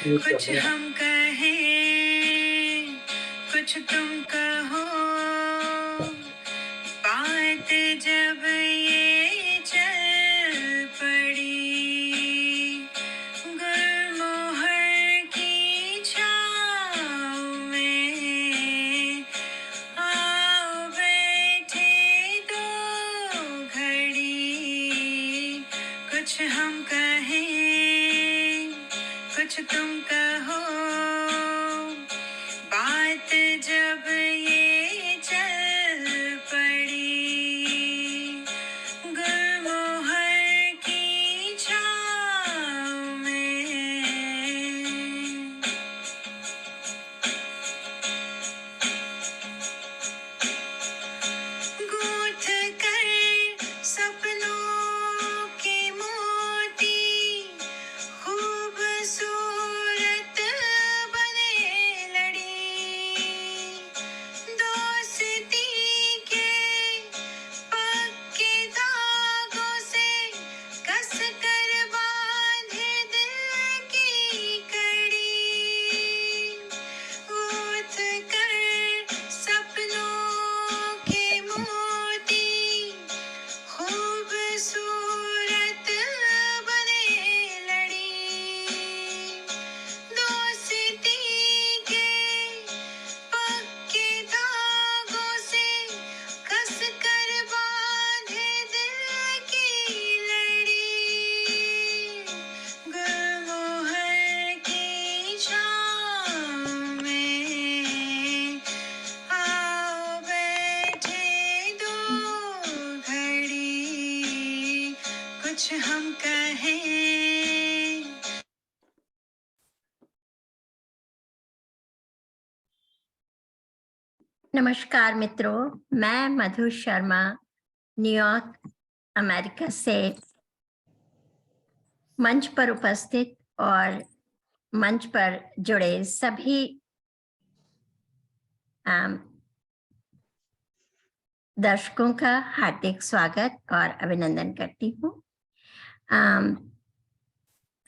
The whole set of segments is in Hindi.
कुछ हम कहें, कुछ तुम कहो, बात जब ये चल पड़ी, गुलमोहर की छाँव में आओ बैठे दो घड़ी। कुछ हम कहें, कुछ तुम कहो, बात जब ये चल पड़ी, गुलमोहर की छाँव में। गूंथ कर सपनों के मोती, खूबसूरत बने लड़ी, दोस्ती के पक्के धागों से कस कर बांधे दिल की कड़ी। गूंथ कर सपनों के मोती, खूबसूरत बने लड़ी, दोस्ती के पक्के धागों से कस कर बांधे दिल की लड़ी, गुलमोहर की छाँव में आओ बैठे दो घड़ी। कुछ हम कहें। नमस्कार मित्रों, मैं मधु शर्मा न्यूयॉर्क अमेरिका से मंच पर उपस्थित और मंच पर जुड़े सभी दर्शकों का हार्दिक स्वागत और अभिनंदन करती हूँ।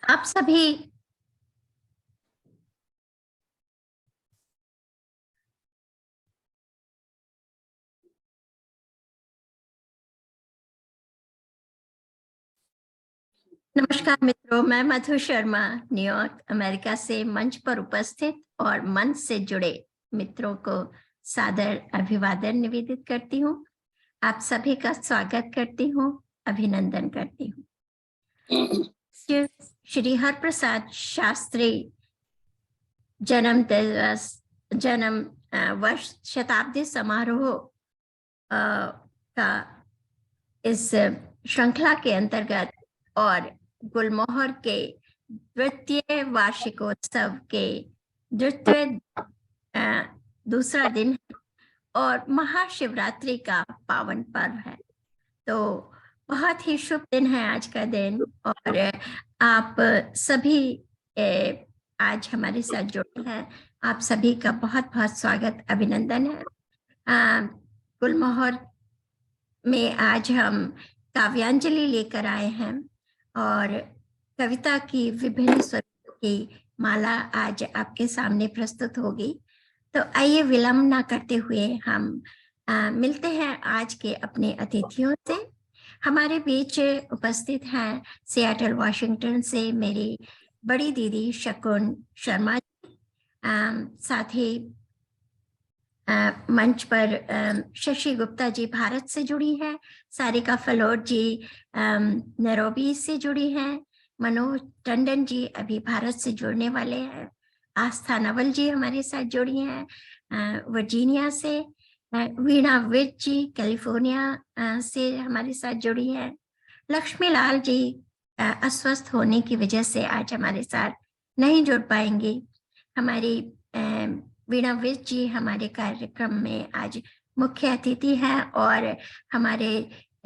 आप सभी नमस्कार मित्रों, मैं मधु शर्मा न्यूयॉर्क अमेरिका से मंच पर उपस्थित और मंच से जुड़े मित्रों को सादर अभिवादन निवेदित करती हूँ। आप सभी का स्वागत करती हूँ, अभिनंदन करती हूँ। श्री हरप्रसाद शास्त्री जन्म वर्ष शताब्दी समारोह का इस श्रृंखला के अंतर्गत और गुलमोहर के द्वितीय वार्षिकोत्सव के दूसरा दिन है और महाशिवरात्रि का पावन पर्व है। तो बहुत ही शुभ दिन है आज का दिन और आप सभी आज हमारे साथ जुड़े हैं। आप सभी का बहुत बहुत स्वागत, अभिनंदन है। गुलमोहर में आज हम काव्यांजलि लेकर आए हैं और कविता की विभिन्न स्वरूपों की माला आज आपके सामने प्रस्तुत होगी। तो आइए विलंब ना करते हुए हम मिलते हैं आज के अपने अतिथियों से। हमारे बीच उपस्थित हैं सियाटल वाशिंगटन से मेरी बड़ी दीदी शकुन शर्मा जी, साथ ही मंच पर शशि गुप्ता जी भारत से जुड़ी है, सारिका फलोट जी नैरोबी से जुड़ी हैं, मनोज टंडन जी अभी भारत से जुड़ने वाले हैं, आस्था नवल जी हमारे साथ जुड़ी हैं वर्जीनिया से, वीणा विज जी कैलिफोर्निया से हमारे साथ जुड़ी है, लक्ष्मी लाल जी अस्वस्थ होने की वजह से आज हमारे साथ नहीं जुड़ पाएंगे। हमारी वीणा विज जी हमारे कार्यक्रम में आज मुख्य अतिथि हैं और हमारे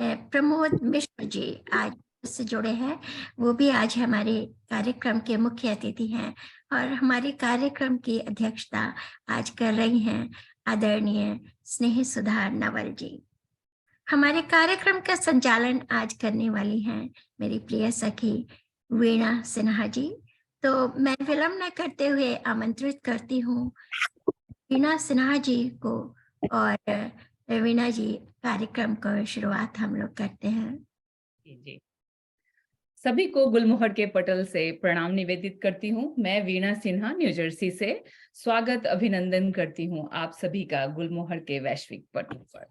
प्रमोद मिश्र जी आज से जुड़े हैं, वो भी आज हमारे कार्यक्रम के मुख्य अतिथि हैं और हमारे कार्यक्रम की अध्यक्षता आज कर रही हैं आदरणीय स्नेह सुधा नवल जी। हमारे कार्यक्रम का संचालन आज करने वाली हैं मेरी प्रिय सखी वीणा सिन्हा जी तो मैं विलंब न करते हुए आमंत्रित करती हूँ वीणा सिन्हा जी को, और वीणा जी, कार्यक्रम को शुरुआत हम लोग करते हैं। जी, सभी को गुलमोहर के पटल से प्रणाम निवेदित करती हूँ। मैं वीणा सिन्हा न्यू जर्सी से स्वागत अभिनंदन करती हूँ आप सभी का गुलमोहर के वैश्विक पटल पर।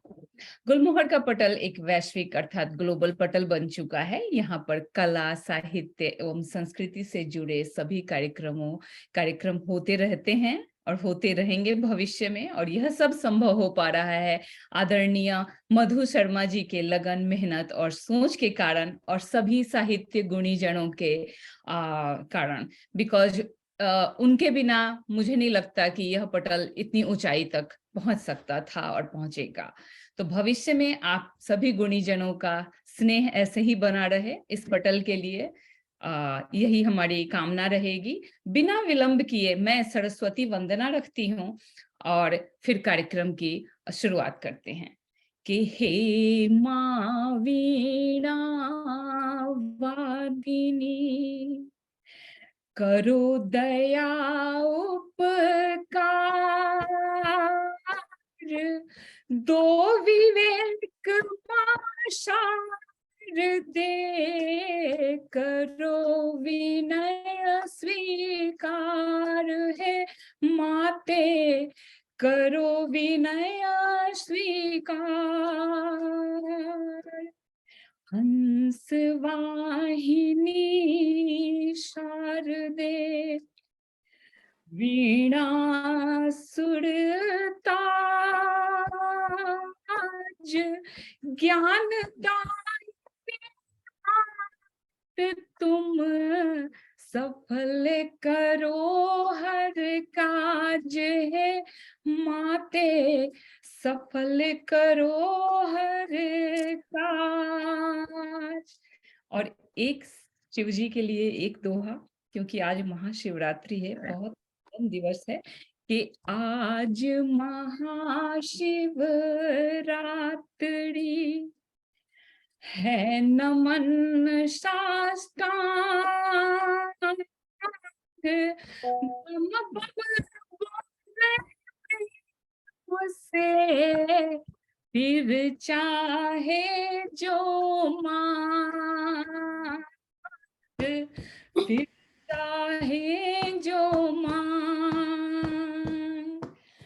गुलमोहर का पटल एक वैश्विक अर्थात ग्लोबल पटल बन चुका है। यहाँ पर कला, साहित्य एवं संस्कृति से जुड़े सभी कार्यक्रम होते रहते हैं और होते रहेंगे भविष्य में, और यह सब संभव हो पा रहा है आदरणीय मधु शर्मा जी के लगन, मेहनत और सोच के कारण, और सभी साहित्य गुणीजनों के कारण। बिकॉज उनके बिना मुझे नहीं लगता कि यह पटल इतनी ऊंचाई तक पहुंच सकता था और पहुंचेगा। तो भविष्य में आप सभी गुणीजनों का स्नेह ऐसे ही बना रहे इस पटल के लिए, यही हमारी कामना रहेगी। बिना विलंब किए मैं सरस्वती वंदना रखती हूँ और फिर कार्यक्रम की शुरुआत करते हैं कि हे माँ वीणा वादिनी, करो दया उपकार, दो विवेक पाशार दे, करो विनय स्वीकार है माते, करो विनय स्वीकार। हंस वाहिनी शारदे, वीणा सुरताज, ज्ञान दान तुम, सफल करो हर काज है माते, सफल करो हर काज। और एक शिव जी के लिए एक दोहा, क्योंकि आज महाशिवरात्रि है, बहुत दिवस है कि आज महाशिवरात्रि है, नमन साष्टांग, उसे फिर चाहे जो मान, फिर चाहे जो मान।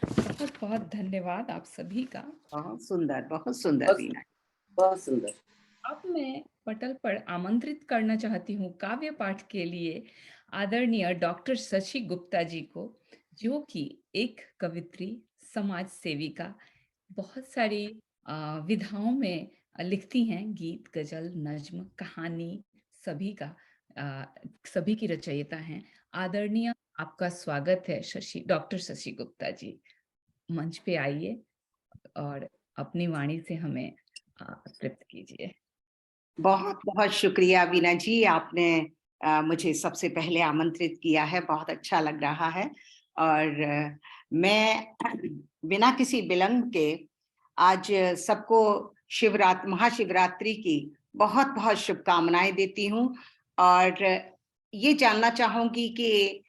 बहुत बहुत धन्यवाद आप सभी का। बहुत सुंदर वीणा, बहुत सुंदर। अब मैं पटल पर आमंत्रित करना चाहती हूँ काव्य पाठ के लिए आदरणीय डॉक्टर शशि गुप्ता जी को, जो कि एक कवित्री, समाज सेविका, बहुत सारी विधाओं में लिखती हैं, गीत, गजल, नज्म, कहानी, सभी की रचयिता हैं। आदरणीय, आपका स्वागत है डॉक्टर शशि गुप्ता जी। मंच पे आइए और अपनी वाणी से हमें तृप्त कीजिए। बहुत बहुत शुक्रिया वीणा जी, आपने मुझे सबसे पहले आमंत्रित किया है, बहुत अच्छा लग रहा है। और मैं बिना किसी विलंब के आज सबको महाशिवरात्रि की बहुत बहुत शुभकामनाएं देती हूँ। और ये जानना चाहूंगी कि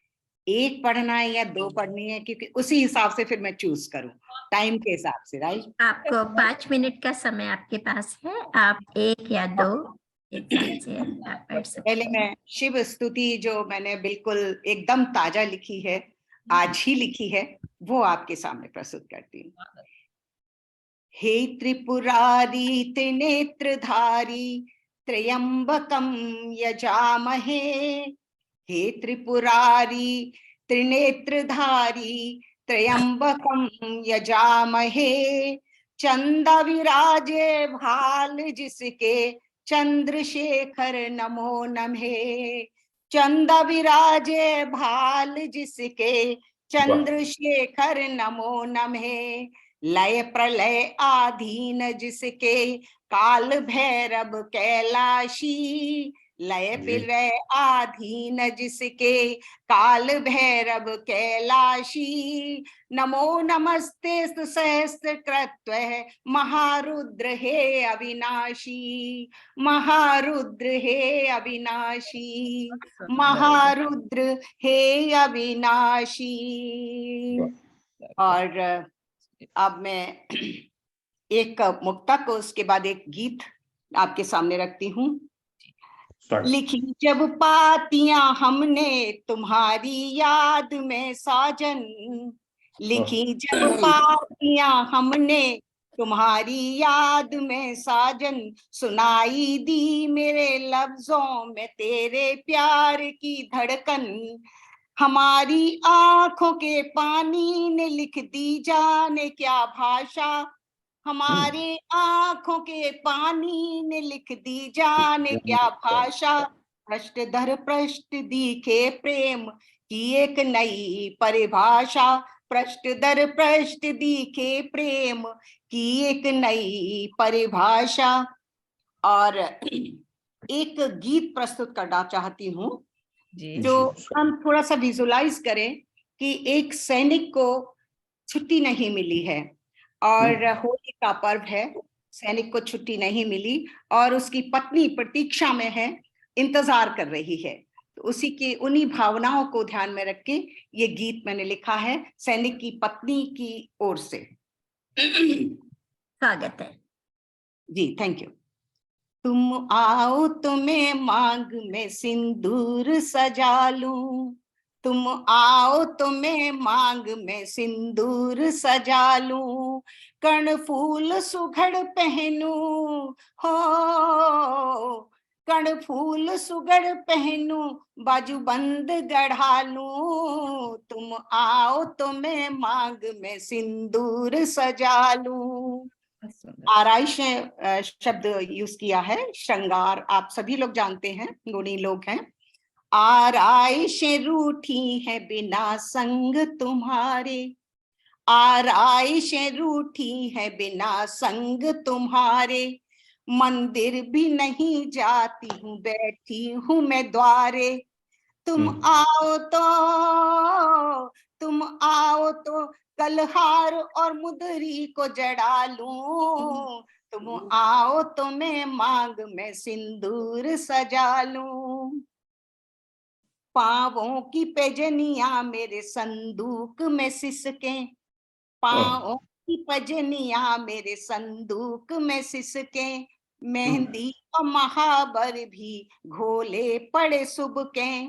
एक पढ़ना है या दो पढ़नी है, क्योंकि उसी हिसाब से फिर मैं चूज करूं, टाइम के हिसाब से। राइट, आपको 5 मिनट का समय आपके पास है, आप एक या दो एक साथ से आप पढ़ सकते हैं। पहले मैं शिव स्तुति, जो मैंने बिल्कुल एकदम ताजा लिखी है, आज ही लिखी है, वो आपके सामने प्रस्तुत करती हूँ। हे त्रिपुरारी त्रिनेत्रधारी, त्र्यंबकं यजामहे, हे त्रिपुरारी त्रिनेत्रधारी, त्र्यंबकं यजामहे, चंदा विराजे भाल जिसके, चंद्रशेखर नमो नमः, चंदा विराजे भाल जिसके, चंद्रशेखर नमो नमः, लय प्रलय आधीन जिसके, काल भैरव कैलाशी, लय फिरे आधीन जिसके काल भैरव कैलाशी। नमो नमस्ते सहस्त्र कृत्व महारुद्र हे अविनाशी। महारुद्र हे अविनाशी। महारुद्र हे अविनाशी। और अब मैं एक मुक्तक उसके बाद एक गीत आपके सामने रखती हूँ। लिखी जब पातियां हमने तुम्हारी याद में साजन। लिखी जब पातियां हमने तुम्हारी याद में साजन। सुनाई दी मेरे लफ्जों में तेरे प्यार की धड़कन। हमारी आंखों के पानी ने लिख दी जाने क्या भाषा। हमारे आंखों के पानी ने लिख दी जाने क्या भाषा। पृष्ठ दर पृष्ठ दिखे प्रेम की एक नई परिभाषा। पृष्ठ दर पृष्ठ दिखे प्रेम की एक नई परिभाषा। और एक गीत प्रस्तुत करना चाहती हूँ जो हम थोड़ा सा विजुलाइज करें कि एक सैनिक को छुट्टी नहीं मिली है और होली का पर्व है। सैनिक को छुट्टी नहीं मिली और उसकी पत्नी प्रतीक्षा में है, इंतजार कर रही है। तो उसी की उन्हीं भावनाओं को ध्यान में रख के ये गीत मैंने लिखा है सैनिक की पत्नी की ओर से। स्वागत है जी, थैंक यू। तुम आओ तो मैं मांग में सिंदूर सजा लूं। तुम आओ तो मैं मांग में सिंदूर सजा लूं। कर्णफूल सुघड़ पहनूं हो। कर्णफूल सुघड़ पहनूं बाजूबंद गढ़ा लूं। तुम आओ तो मैं मांग में सिंदूर सजा लूं। आराइश शब्द यूज किया है, श्रृंगार आप सभी लोग जानते हैं, गुणी लोग हैं। आराइश रूठी है बिना संग तुम्हारे। आराइश रूठी है बिना संग तुम्हारे। मंदिर भी नहीं जाती हूँ बैठी हूँ मैं द्वारे। तुम आओ तो कलहार और मुदरी को जड़ा लूं। तुम आओ तो मैं मांग में सिंदूर सजा लूं। पांवों की पैजनियां मेरे संदूक में सिसके। पांवों की पैजनियां मेरे संदूक में सिसके। मेहंदी और महाबर भी घोले पड़े सुबके।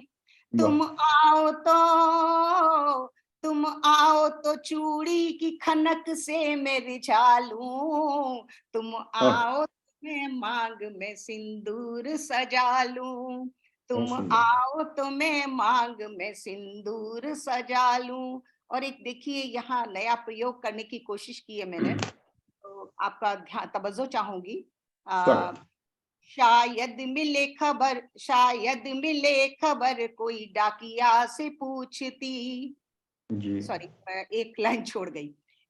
तुम आओ तो चूड़ी की खनक से मैं रिझा लूं। तुम आओ तो मैं मांग में सिंदूर सजा लूं। तुम आओ तो मैं मांग में सिंदूर सजा लूं। और एक देखिए यहाँ नया प्रयोग करने की कोशिश की है मैंने, तो आपका ध्यान तवज्जो चाहूंगी। शायद मिले खबर कोई डाकिया से पूछती। सॉरी, एक लाइन छोड़ गई।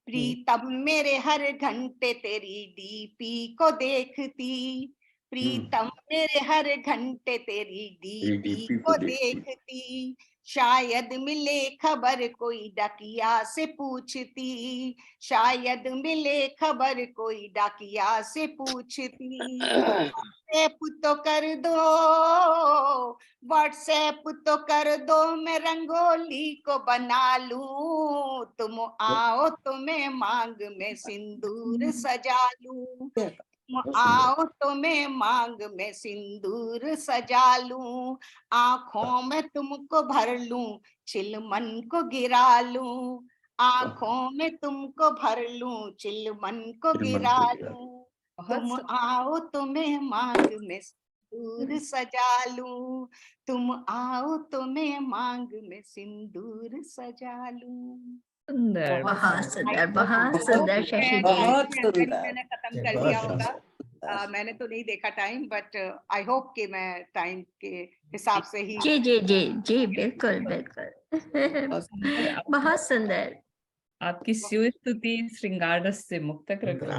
प्रीतम मेरे हर घंटे तेरी डीपी को देखती। प्रीतम मेरे हर घंटे तेरी डीपी को देखती। शायद मिले खबर कोई डाकिया से पूछती। शायद मिले खबर कोई डाकिया से पूछती। व्हाट्सएप तो कर दो, व्हाट्सएप तो कर दो, मैं रंगोली को बना लूं। तुम आओ तो मैं मांग में सिंदूर सजा लूं। तुम आओ तो मैं मांग में सिंदूर सजा लूं। आंखों में तुमको भर लूं, चिलमन को गिरा लूं। आंखों में तुमको भर लूं, चिलमन को गिरा लूं। तुम आओ तो मैं मांग में सिंदूर सजा लूं। तुम आओ तो मैं मांग में सिंदूर सजा लूं। सुंदर, बहुत सुंदर शशि जी। मैंने खत्म कर दिया होगा। मैंने तो नहीं देखा टाइम, बट आई होप कि मैं टाइम के हिसाब से ही। जी जी जी जी, बिल्कुल बिल्कुल। बहुत सुंदर। आपकी स्तुति श्रृंगार रस से मुक्तक रखा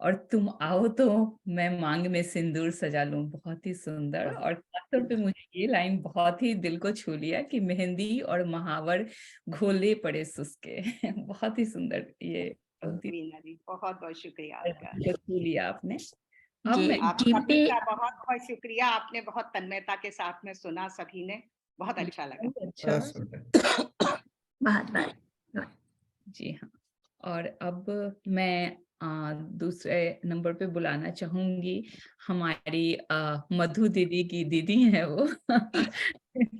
और तुम आओ तो मैं मांग में सिंदूर सजा लूं, बहुत ही सुंदर। और खासतौर पे मुझे ये लाइन बहुत ही दिल को छू लिया कि मेहंदी और महावर घोले पड़े सुस्के। बहुत ही सुंदर ये पंक्ति वीना जी, बहुत बहुत शुक्रिया आपका। को छू लिया आपने। अब जी मैं आप जी सभी पे का बहुत बहुत शुक्रिया, आपने बहुत तन्मयता के साथ में सुना, सभी ने बहुत अच्छा लगा। अच्छा, बहुत बहुत जी हाँ। और अब मैं दूसरे नंबर पे बुलाना चाहूंगी हमारी मधु दीदी की दीदी है वो।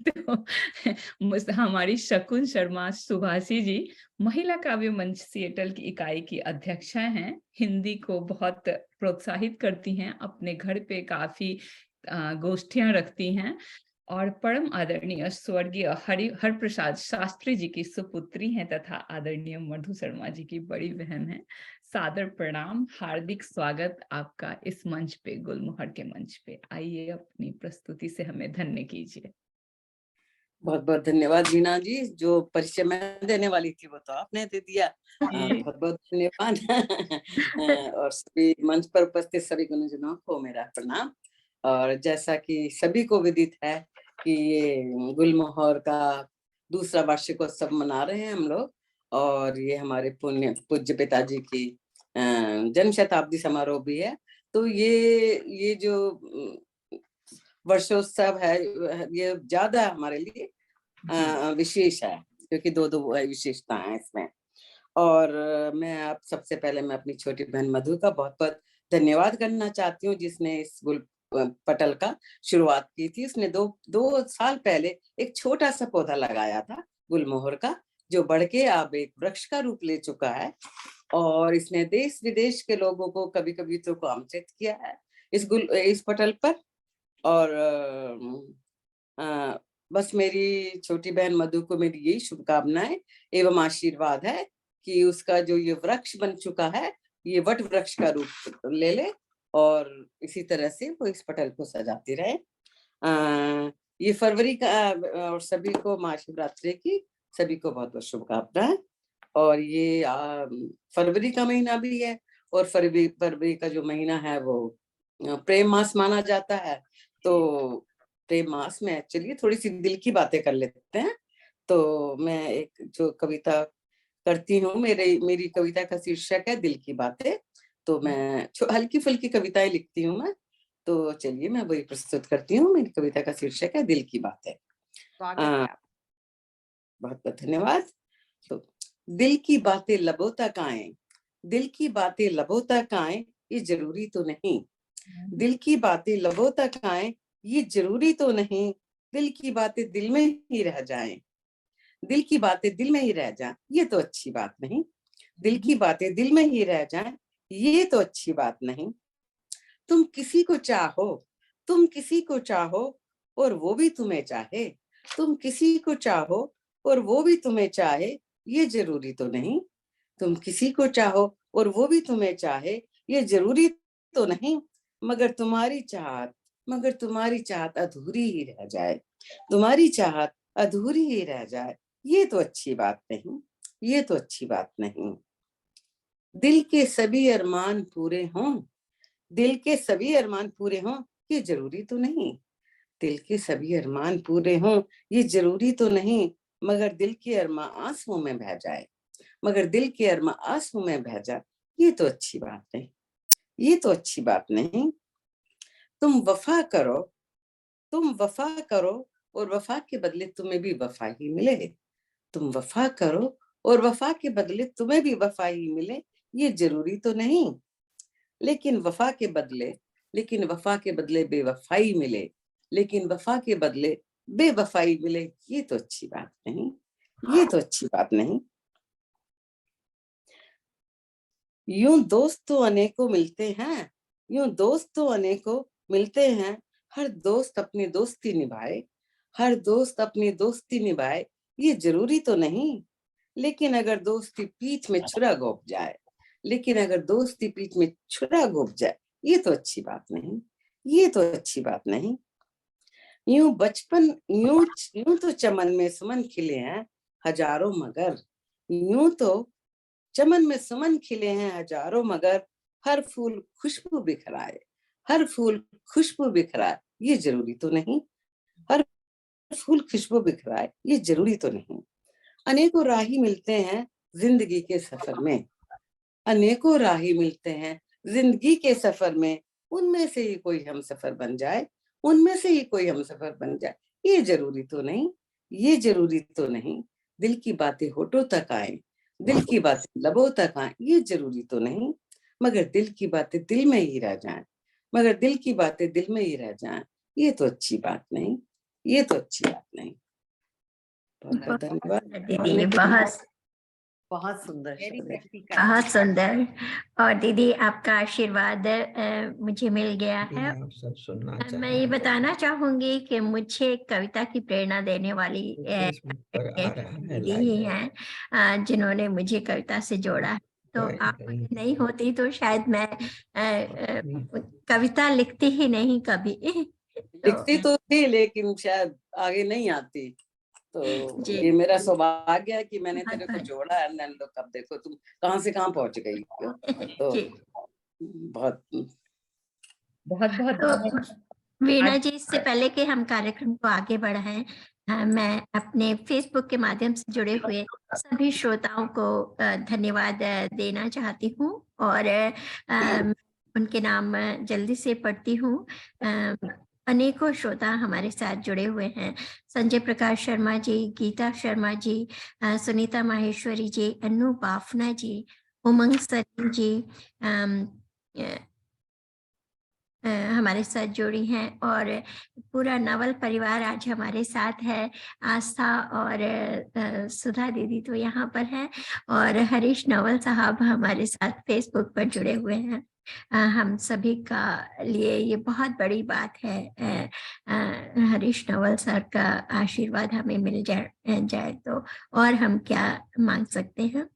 तो हमारी शकुन शर्मा सुभाषी जी महिला काव्य मंच सिएटल की इकाई की अध्यक्षा हैं। हिंदी को बहुत प्रोत्साहित करती हैं, अपने घर पे काफी गोष्ठियां रखती हैं और परम आदरणीय स्वर्गीय हरप्रसाद शास्त्री जी की सुपुत्री हैं तथा आदरणीय मधु शर्मा जी की बड़ी बहन है। सादर प्रणाम, हार्दिक स्वागत आपका इस मंच पे, गुलमोहर के मंच पे। आइए अपनी प्रस्तुति से हमें धन्य कीजिए। बहुत बहुत धन्यवाद वीणा जी, जो परिचय मैं देने वाली थी वो तो आपने दे दिया। बहुत बहुत धन्यवाद। और सभी मंच पर उपस्थित सभी गुणजनों को मेरा प्रणाम। और जैसा कि सभी को विदित है कि ये गुलमोहर का दूसरा वार्षिकोत्सव मना रहे हैं हम लोग, और ये हमारे पूज्य पिताजी की जन्म शताब्दी समारोह भी है। तो ये जो वर्षोत्सव है ये ज्यादा हमारे लिए विशेष है, क्योंकि दो विशेषता है इसमें। और मैं आप सबसे पहले मैं अपनी छोटी बहन मधु का बहुत बहुत धन्यवाद करना चाहती हूँ, जिसने इस गुल पटल का शुरुआत की थी। उसने दो साल पहले एक छोटा सा पौधा लगाया था गुलमोहर का, जो बढ़ के अब एक वृक्ष का रूप ले चुका है। और इसने देश विदेश के लोगों को कभी कभी तो आमंत्रित किया है इस पटल पर। और बस मेरी छोटी बहन मधु को मेरी यही शुभकामनाएं एवं आशीर्वाद है कि उसका जो ये वृक्ष बन चुका है ये वट वृक्ष का रूप ले ले, और इसी तरह से वो इस पटल को सजाती रहे। ये फरवरी का, और सभी को महाशिवरात्रि की सभी को बहुत बहुत शुभकामनाएं। और ये फरवरी का महीना भी है, और फरवरी का जो महीना है वो प्रेम मास माना जाता है। तो प्रेम मास में चलिए थोड़ी सी दिल की बातें कर लेते हैं। तो मैं एक जो कविता करती हूँ, मेरी कविता का शीर्षक है दिल की बातें। तो मैं हल्की फुल्की कविताएं लिखती हूँ मैं, तो चलिए मैं वही प्रस्तुत करती हूँ। मेरी कविता का शीर्षक है दिल की बातें। बहुत बहुत धन्यवाद। तो दिल की बातें लबों तक आए, दिल की बातें लबों तक आए, ये जरूरी तो नहीं। दिल की बातें लबों तक आए, ये जरूरी तो नहीं। दिल की बातें दिल में ही रह जाएं, दिल की बातें दिल में ही रह जाएं, ये तो अच्छी बात नहीं। दिल की बातें दिल में ही रह जाएं, ये तो अच्छी बात नहीं। तुम किसी को चाहो और वो भी तुम्हें चाहे, तुम किसी को चाहो और वो भी तुम्हें चाहे, ये जरूरी तो नहीं। तुम किसी को चाहो और वो भी तुम्हें चाहे, ये जरूरी तो नहीं। मगर तुम्हारी चाहत अधूरी ही रह जाए, तुम्हारी चाहत अधूरी ही रह जाए, ये तो अच्छी बात नहीं, ये तो अच्छी बात नहीं। दिल के सभी अरमान पूरे हों, दिल के सभी अरमान पूरे हों, ये जरूरी तो नहीं। दिल के सभी अरमान पूरे हों, ये जरूरी तो नहीं। मगर दिल के अरमान आंसुओं में बह जाए, मगर दिल के अरमान आंसुओं में बह जाए, ये तो अच्छी बात नहीं, ये तो अच्छी बात नहीं। तुम वफा करो और वफा के बदले तुम्हें भी वफा ही मिले। तुम वफा करो और वफा के बदले तुम्हें भी वफा ही मिले, ये जरूरी तो नहीं। लेकिन वफा के बदले बेवफाई मिले, लेकिन वफा के बदले बेवफाई मिले, ये तो अच्छी बात नहीं, ये तो अच्छी बात नहीं। यूं दोस्त तो अनेकों मिलते हैं, यूं दोस्त तो अनेकों मिलते हैं। हर दोस्त अपनी दोस्ती निभाए, हर दोस्त अपनी दोस्ती निभाए, ये जरूरी तो नहीं। लेकिन अगर दोस्ती पीठ में छुरा घोंप जाए, लेकिन अगर दोस्ती पीठ में छुरा घोंप जाए, ये तो अच्छी बात नहीं, ये तो अच्छी बात नहीं। यूं तो चमन में सुमन खिले हैं हजारों, मगर यूं तो चमन में सुमन खिले हैं हजारों, मगर हर फूल खुशबू बिखराए, हर फूल खुशबू बिखराए, ये जरूरी तो नहीं। हर फूल खुशबू बिखराए, ये जरूरी तो नहीं। अनेकों राही मिलते हैं जिंदगी के सफर में, अनेकों राही मिलते हैं जिंदगी के सफर में, उनमें से ही कोई हम सफर बन जाए, उनमें से ही कोई हम सफर बन जाए, ये जरूरी तो नहीं, ये जरूरी तो नहीं। दिल की बातें होठों तक आए, दिल की बातें लबों तक आए, ये जरूरी तो नहीं। मगर दिल की बातें दिल में ही रह जाएं, मगर दिल की बातें दिल में ही रह जाएं, ये तो अच्छी बात नहीं, ये तो अच्छी बात नहीं। बहुत बहुत धन्यवाद दीदी, बहुत बहुत सुंदर Very शब्द है। practical. बहुत सुंदर। और दीदी आपका आशीर्वाद मुझे मिल गया है। आप सब सुनना मैं चाहें ये बताना चाहूंगी कि मुझे कविता की प्रेरणा देने वाली फेसबुक पर आ रहा है दीदी ही हैं जिन्होंने मुझे कविता से जोड़ा है। तो आप नहीं होती तो शायद मैं कविता लिखती ही नहीं कभी। लिखती तो थी लेकिन शायद आगे नहीं आती, तो जी। ये मेरा सौभाग्य है कि मैंने तेरे को बहुत- जोड़ा है। एंड लोग अब देखो तुम कहाँ से कहाँ पहुंच गई हो। तो जी। बहुत बहुत बहुत तो वीणा जी, इससे पहले कि हम कार्यक्रम को आगे बढ़ाएं, मैं अपने फेसबुक के माध्यम से जुड़े हुए सभी श्रोताओं को धन्यवाद देना चाहती हूँ और उनके नाम जल्दी से पढ़ती हूँ। अनेकों श्रोता हमारे साथ जुड़े हुए हैं। संजय प्रकाश शर्मा जी, गीता शर्मा जी, सुनीता माहेश्वरी जी, अन्नू बाफना जी, उमंग सरीन जी हमारे साथ जुड़ी हैं और पूरा नवल परिवार आज हमारे साथ है। आस्था और सुधा दीदी तो यहाँ पर है और हरीश नवल साहब हमारे साथ फेसबुक पर जुड़े हुए हैं। हम सभी का लिए ये बहुत बड़ी बात है। हरीश नवल सर का आशीर्वाद हमें मिल जाए तो और हम क्या मांग सकते हैं।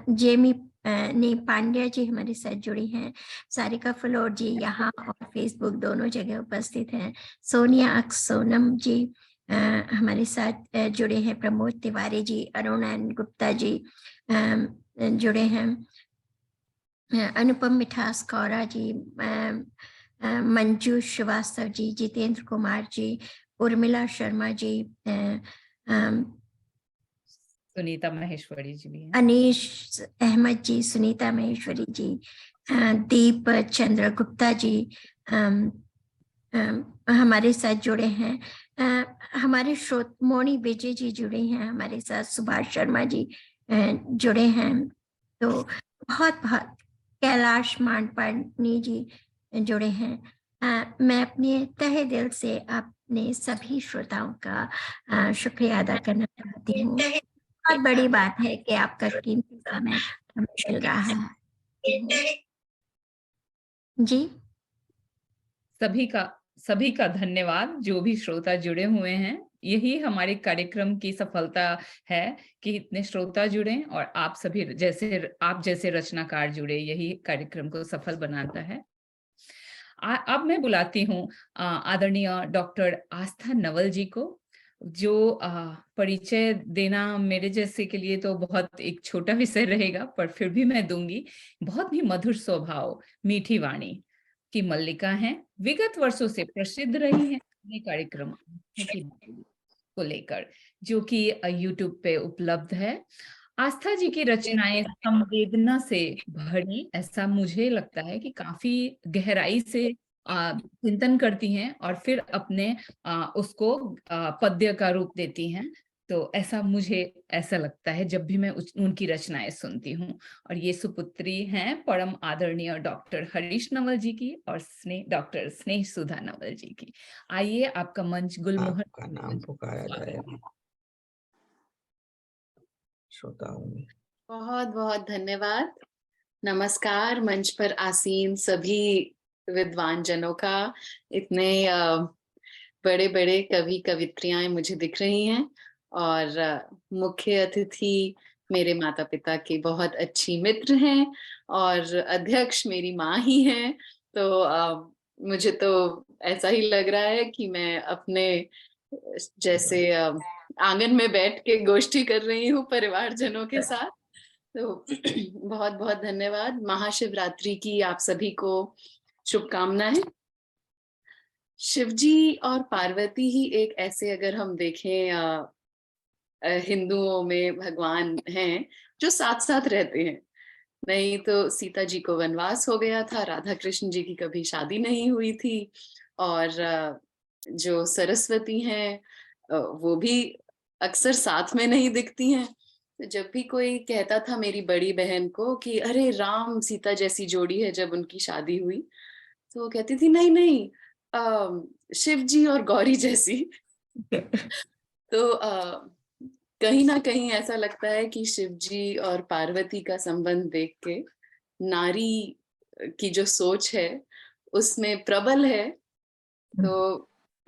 जेमी ने पांड्या जी हमारे साथ जुड़ी हैं। सारिका फलोर जी यहाँ और फेसबुक दोनों जगह उपस्थित हैं। सोनिया अक्स सोनम जी हमारे साथ जुड़े हैं। प्रमोद तिवारी जी, अरुण गुप्ता जी जुड़े हैं। अनुपम मिठास कौरा जी, मंजू श्रीवास्तव जी, जितेंद्र कुमार जी, उर्मिला शर्मा जी, सुनीता महेश्वरी जी भी हैं। अनीश अहमद जी, सुनीता महेश्वरी जी, दीप चंद्र गुप्ता जी हमारे साथ जुड़े हैं। हमारे श्रोत मोनी विजय जी जुड़े हैं हमारे साथ। सुभाष शर्मा जी जुड़े हैं। तो बहुत बहुत कैलाश मांडपानी जी जुड़े हैं। मैं अपने तहे दिल से अपने सभी श्रोताओं का शुक्रिया अदा करना चाहती हूँ। बहुत बड़ी बात है कि आपका कीमती समय हमें मिल रहा है। जी, सभी का धन्यवाद। जो भी श्रोता जुड़े हुए हैं, यही हमारे कार्यक्रम की सफलता है कि इतने श्रोता जुड़े और आप जैसे रचनाकार जुड़े, यही कार्यक्रम को सफल बनाता है। अब मैं बुलाती हूँ आदरणीय डॉक्टर आस्था नवल जी को, जो परिचय देना मेरे जैसे के लिए तो बहुत एक छोटा विषय रहेगा, पर फिर भी मैं दूंगी। बहुत ही मधुर स्वभाव, मीठी वाणी की मल्लिका हैं। विगत वर्षों से प्रसिद्ध रही हैं अपने कार्यक्रम को लेकर, जो कि YouTube पे उपलब्ध है। आस्था जी की रचनाएं संवेदना से भरी, ऐसा मुझे लगता है कि काफी गहराई से चिंतन करती हैं और फिर अपने उसको पद्य का रूप देती हैं। तो मुझे ऐसा लगता है जब भी मैं उनकी रचनाएं सुनती हूँ। और ये सुपुत्री हैं परम आदरणीय डॉक्टर हरीश नवल जी की और डॉक्टर स्नेह सुधा नवल जी की। आइए, आपका मंच गुलमोहर का नाम पुकारा जाएगा श्रोताओं में। बहुत बहुत धन्यवाद। नमस्कार मंच पर आसीन सभी विद्वान जनों का। इतने बड़े बड़े कवि कवित्रियाएं मुझे दिख रही हैं और मुख्य अतिथि मेरे माता पिता के बहुत अच्छी मित्र हैं और अध्यक्ष मेरी माँ ही हैं। तो मुझे तो ऐसा ही लग रहा है कि मैं अपने जैसे आंगन में बैठ के गोष्ठी कर रही हूँ परिवारजनों के साथ। तो बहुत बहुत धन्यवाद। महाशिवरात्रि की आप सभी को शुभकामनाएं। शिवजी और पार्वती ही एक ऐसे, अगर हम देखें हिंदुओं में भगवान हैं जो साथ साथ रहते हैं। नहीं तो सीता जी को वनवास हो गया था, राधा कृष्ण जी की कभी शादी नहीं हुई थी, और जो सरस्वती हैं वो भी अक्सर साथ में नहीं दिखती हैं। तो जब भी कोई कहता था मेरी बड़ी बहन को कि अरे राम सीता जैसी जोड़ी है, जब उनकी शादी हुई तो वो कहती थी नहीं नहीं, शिव जी और गौरी जैसी। तो कहीं ना कहीं ऐसा लगता है कि शिव जी और पार्वती का संबंध देख के नारी की जो सोच है उसमें प्रबल है। तो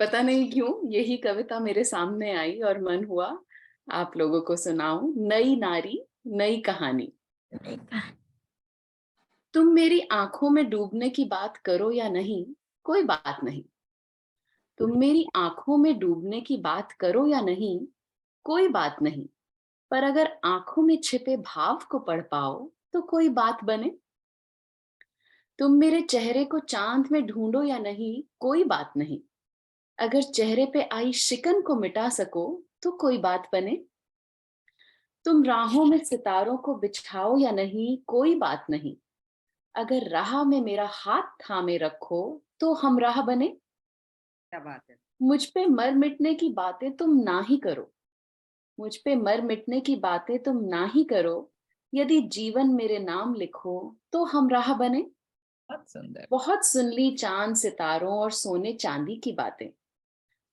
पता नहीं क्यों यही कविता मेरे सामने आई और मन हुआ आप लोगों को सुनाऊं। नई नारी नई कहानी। तुम मेरी आंखों में डूबने की बात करो या नहीं, कोई बात नहीं। तुम मेरी आंखों में डूबने की बात करो या नहीं, कोई बात नहीं। पर अगर आंखों में छिपे भाव को पढ़ पाओ तो कोई बात बने। तुम मेरे चेहरे को चांद में ढूंढो या नहीं, कोई बात नहीं। अगर चेहरे पे आई शिकन को मिटा सको तो कोई बात बने। तुम राहों में सितारों को बिछाओ या नहीं, कोई बात नहीं। अगर राह में मेरा हाथ थामे रखो तो हम राह बने। क्या बात है। मुझ पे मर मिटने की बातें तुम ना ही करो। मुझ पे मर मिटने की बातें तुम ना ही करो। यदि जीवन मेरे नाम लिखो तो हम राह बने। बहुत सुंदर। बहुत सुन ली चांद सितारों और सोने चांदी की बातें।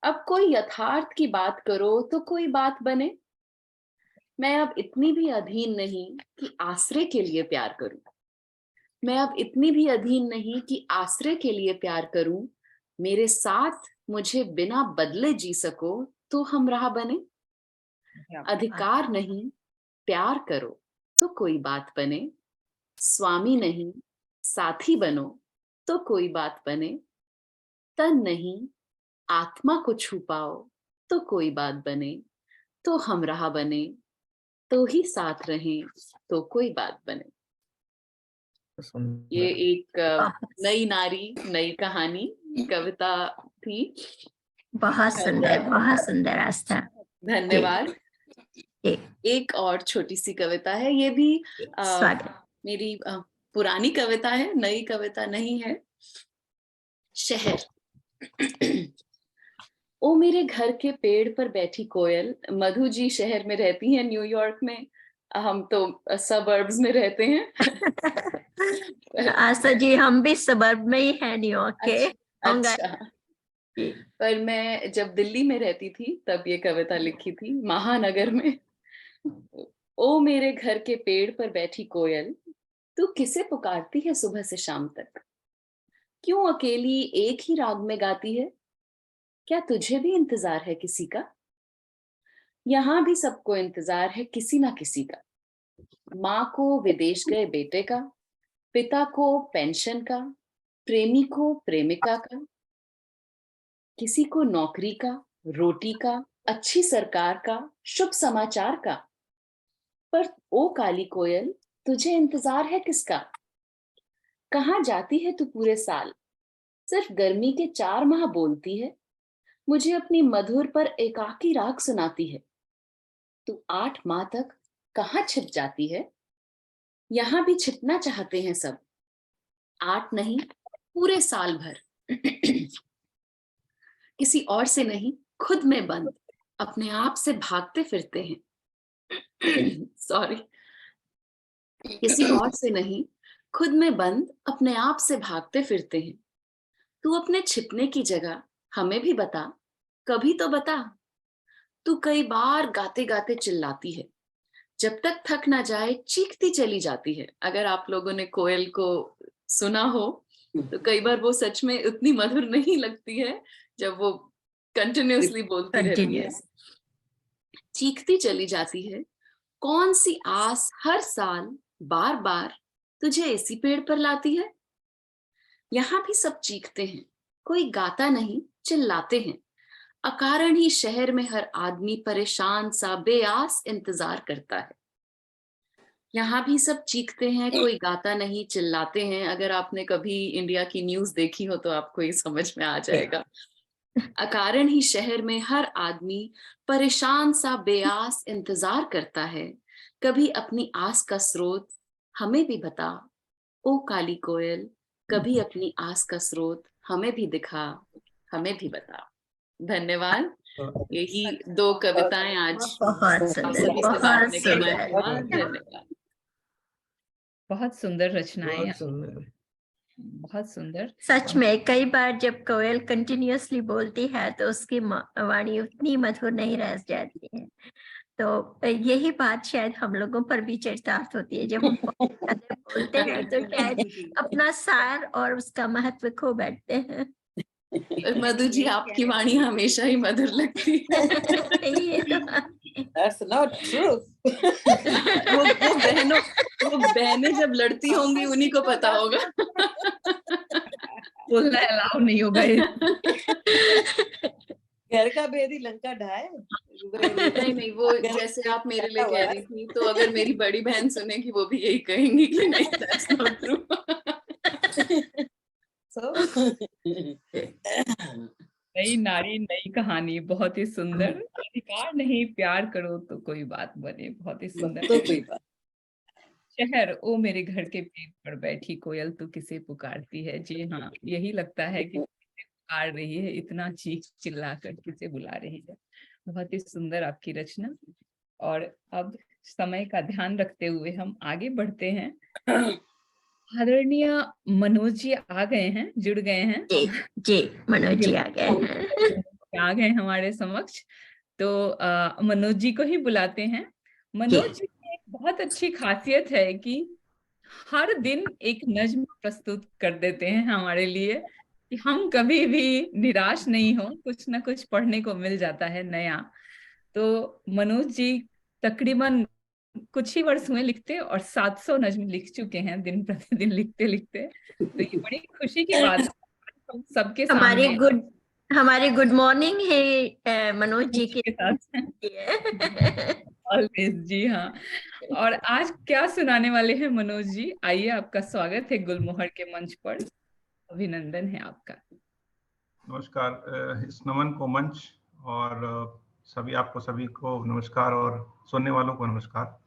अब कोई यथार्थ की बात करो तो कोई बात बने। मैं अब इतनी भी अधीन नहीं कि आश्रय के लिए प्यार करूं। मैं अब इतनी भी अधीन नहीं कि आश्रय के लिए प्यार करूं। मेरे साथ मुझे बिना बदले जी सको तो हम राह बने। अधिकार नहीं, प्यार करो तो कोई बात बने। स्वामी नहीं, साथी बनो तो कोई बात बने। तन नहीं, आत्मा को छू पाओ तो कोई बात बने। तो हम राह बने, तो ही साथ रहें तो कोई बात बने। ये सुंदर। एक नई नारी नई कहानी कविता थी। बहुत सुंदर आस्था। धन्यवाद। जी, एक और छोटी सी कविता है, ये भी स्वागत। मेरी पुरानी कविता है, नई कविता नहीं है। शहर। ओ मेरे घर के पेड़ पर बैठी कोयल। मधु जी शहर में रहती हैं, न्यूयॉर्क में। हम तो सबर्ब्स में रहते हैं। आशा जी हम भी सबर्ब में ही हैं न्यूयॉर्क के। अच्छा। पर मैं जब दिल्ली में रहती थी तब ये कविता लिखी थी, महानगर में। ओ मेरे घर के पेड़ पर बैठी कोयल, तू किसे पुकारती है सुबह से शाम तक? क्यों अकेली एक ही राग में गाती है? क्या तुझे भी इंतजार है किसी का? यहाँ भी सबको इंतजार है किसी ना किसी का। माँ को विदेश गए बेटे का, पिता को पेंशन का, प्रेमी को प्रेमिका का, किसी को नौकरी का, रोटी का, अच्छी सरकार का, शुभ समाचार का। पर ओ काली कोयल, तुझे इंतजार है किसका? कहाँ जाती है तू पूरे साल? सिर्फ गर्मी के 4 माह बोलती है, मुझे अपनी मधुर पर एकाकी राग सुनाती है। तू 8 माह तक कहाँ छिप जाती है? यहाँ भी छिपना चाहते हैं सब, 8 नहीं पूरे साल भर। किसी और से नहीं, खुद में बंद अपने आप से भागते फिरते हैं। सॉरी। किसी और से नहीं, खुद में बंद अपने आप से भागते फिरते हैं। तू अपने छिपने की जगह हमें भी बता, कभी तो बता। तू कई बार गाते गाते चिल्लाती है, जब तक थक ना जाए चीखती चली जाती है। अगर आप लोगों ने कोयल को सुना हो तो कई बार वो सच में उतनी मधुर नहीं लगती है जब वो कंटिन्यूअसली बोलती रहती है। चीखती चली जाती है। कौन सी आस हर साल बार बार तुझे इसी पेड़ पर लाती है? यहाँ भी सब चीखते हैं, कोई गाता नहीं, चिल्लाते हैं। अकारण ही शहर में हर आदमी परेशान सा बेआस इंतजार करता है। यहाँ भी सब चीखते हैं, कोई गाता नहीं, चिल्लाते हैं। अगर आपने कभी इंडिया की न्यूज़ देखी हो तो आपको ये समझ में आ जाएगा। अकारण ही शहर में हर आदमी परेशान सा बेआस इंतजार करता है। कभी अपनी आस का स्रोत हमें भी बता, ओ काली कोयल, कभी अपनी आस का स्रोत हमें भी दिखा, हमें भी बता। धन्यवाद। यही 2 कविताएं आज बहुत आप सुंदर, सभी से बहुत बांटने का सुंदर। मौका हुआ। धन्यवाद। बहुत सुंदर रचनाएं बहुत हैं, सुंदर। बहुत सुंदर। सच में कई बार जब कोयल कंटिन्यूअसली बोलती है तो उसकी वाणी उतनी मधुर नहीं रह जाती है। तो यही बात शायद हम लोगों पर भी चरितार्थ होती है। जब हम बहुत ज्यादा बोलते हैं तो शायद अपना सार और उसका महत्व खो बैठते हैं। और मधु जी, आपकी वाणी हमेशा ही मधुर लगती है। ये तो That's not true. वो बहनें जब लड़ती होंगी उन्हीं को पता होगा। बोलना अलाउ नहीं होगा ये। घर का भेदी लंका ढाए। नहीं, वो जैसे आप मेरे लिए कह रही थी, तो अगर मेरी बड़ी बहन सुनेगी वो भी यही कहेंगी कि नहीं, that's not true. नई नारी नई कहानी, बहुत ही सुंदर। अधिकार नहीं प्यार करो तो कोई बात बने, बहुत ही सुंदर। तो कोई बात। शहर ओ मेरे घर के पेड़ पर बैठी कोयल तू किसे पुकारती है। जी हाँ, यही लगता है कि किसे पुकार रही है, इतना चीख चिल्ला कर किसे बुला रही है। बहुत ही सुंदर आपकी रचना। और अब समय का ध्यान रखते हुए हम आगे बढ़ते हैं। आदरणीय मनोज जी आ गए हैं, जुड़ गए हैं। जी मनोज जी आ गए हैं। आ गए हमारे समक्ष। तो मनोज जी को ही बुलाते हैं। मनोज जी की एक बहुत अच्छी खासियत है कि हर दिन एक नज्म प्रस्तुत कर देते हैं हमारे लिए, कि हम कभी भी निराश नहीं हो, कुछ ना कुछ पढ़ने को मिल जाता है नया। तो मनोज जी तकरीबन कुछ ही वर्ष हुए लिखते और 700 नज्म लिख चुके हैं, दिन प्रतिदिन लिखते लिखते। तो ये बड़ी खुशी की बात है हम सबके सामने हमारी गुड मॉर्निंग है मनोज जी के साथ। ऑलवेज, जी हाँ। और आज क्या सुनाने वाले हैं मनोज जी? आइए, आपका स्वागत है गुलमोहर के मंच पर। अभिनंदन है आपका। नमस्कार इस नमन को मंच और सभी को नमस्कार और सुनने वालों को नमस्कार।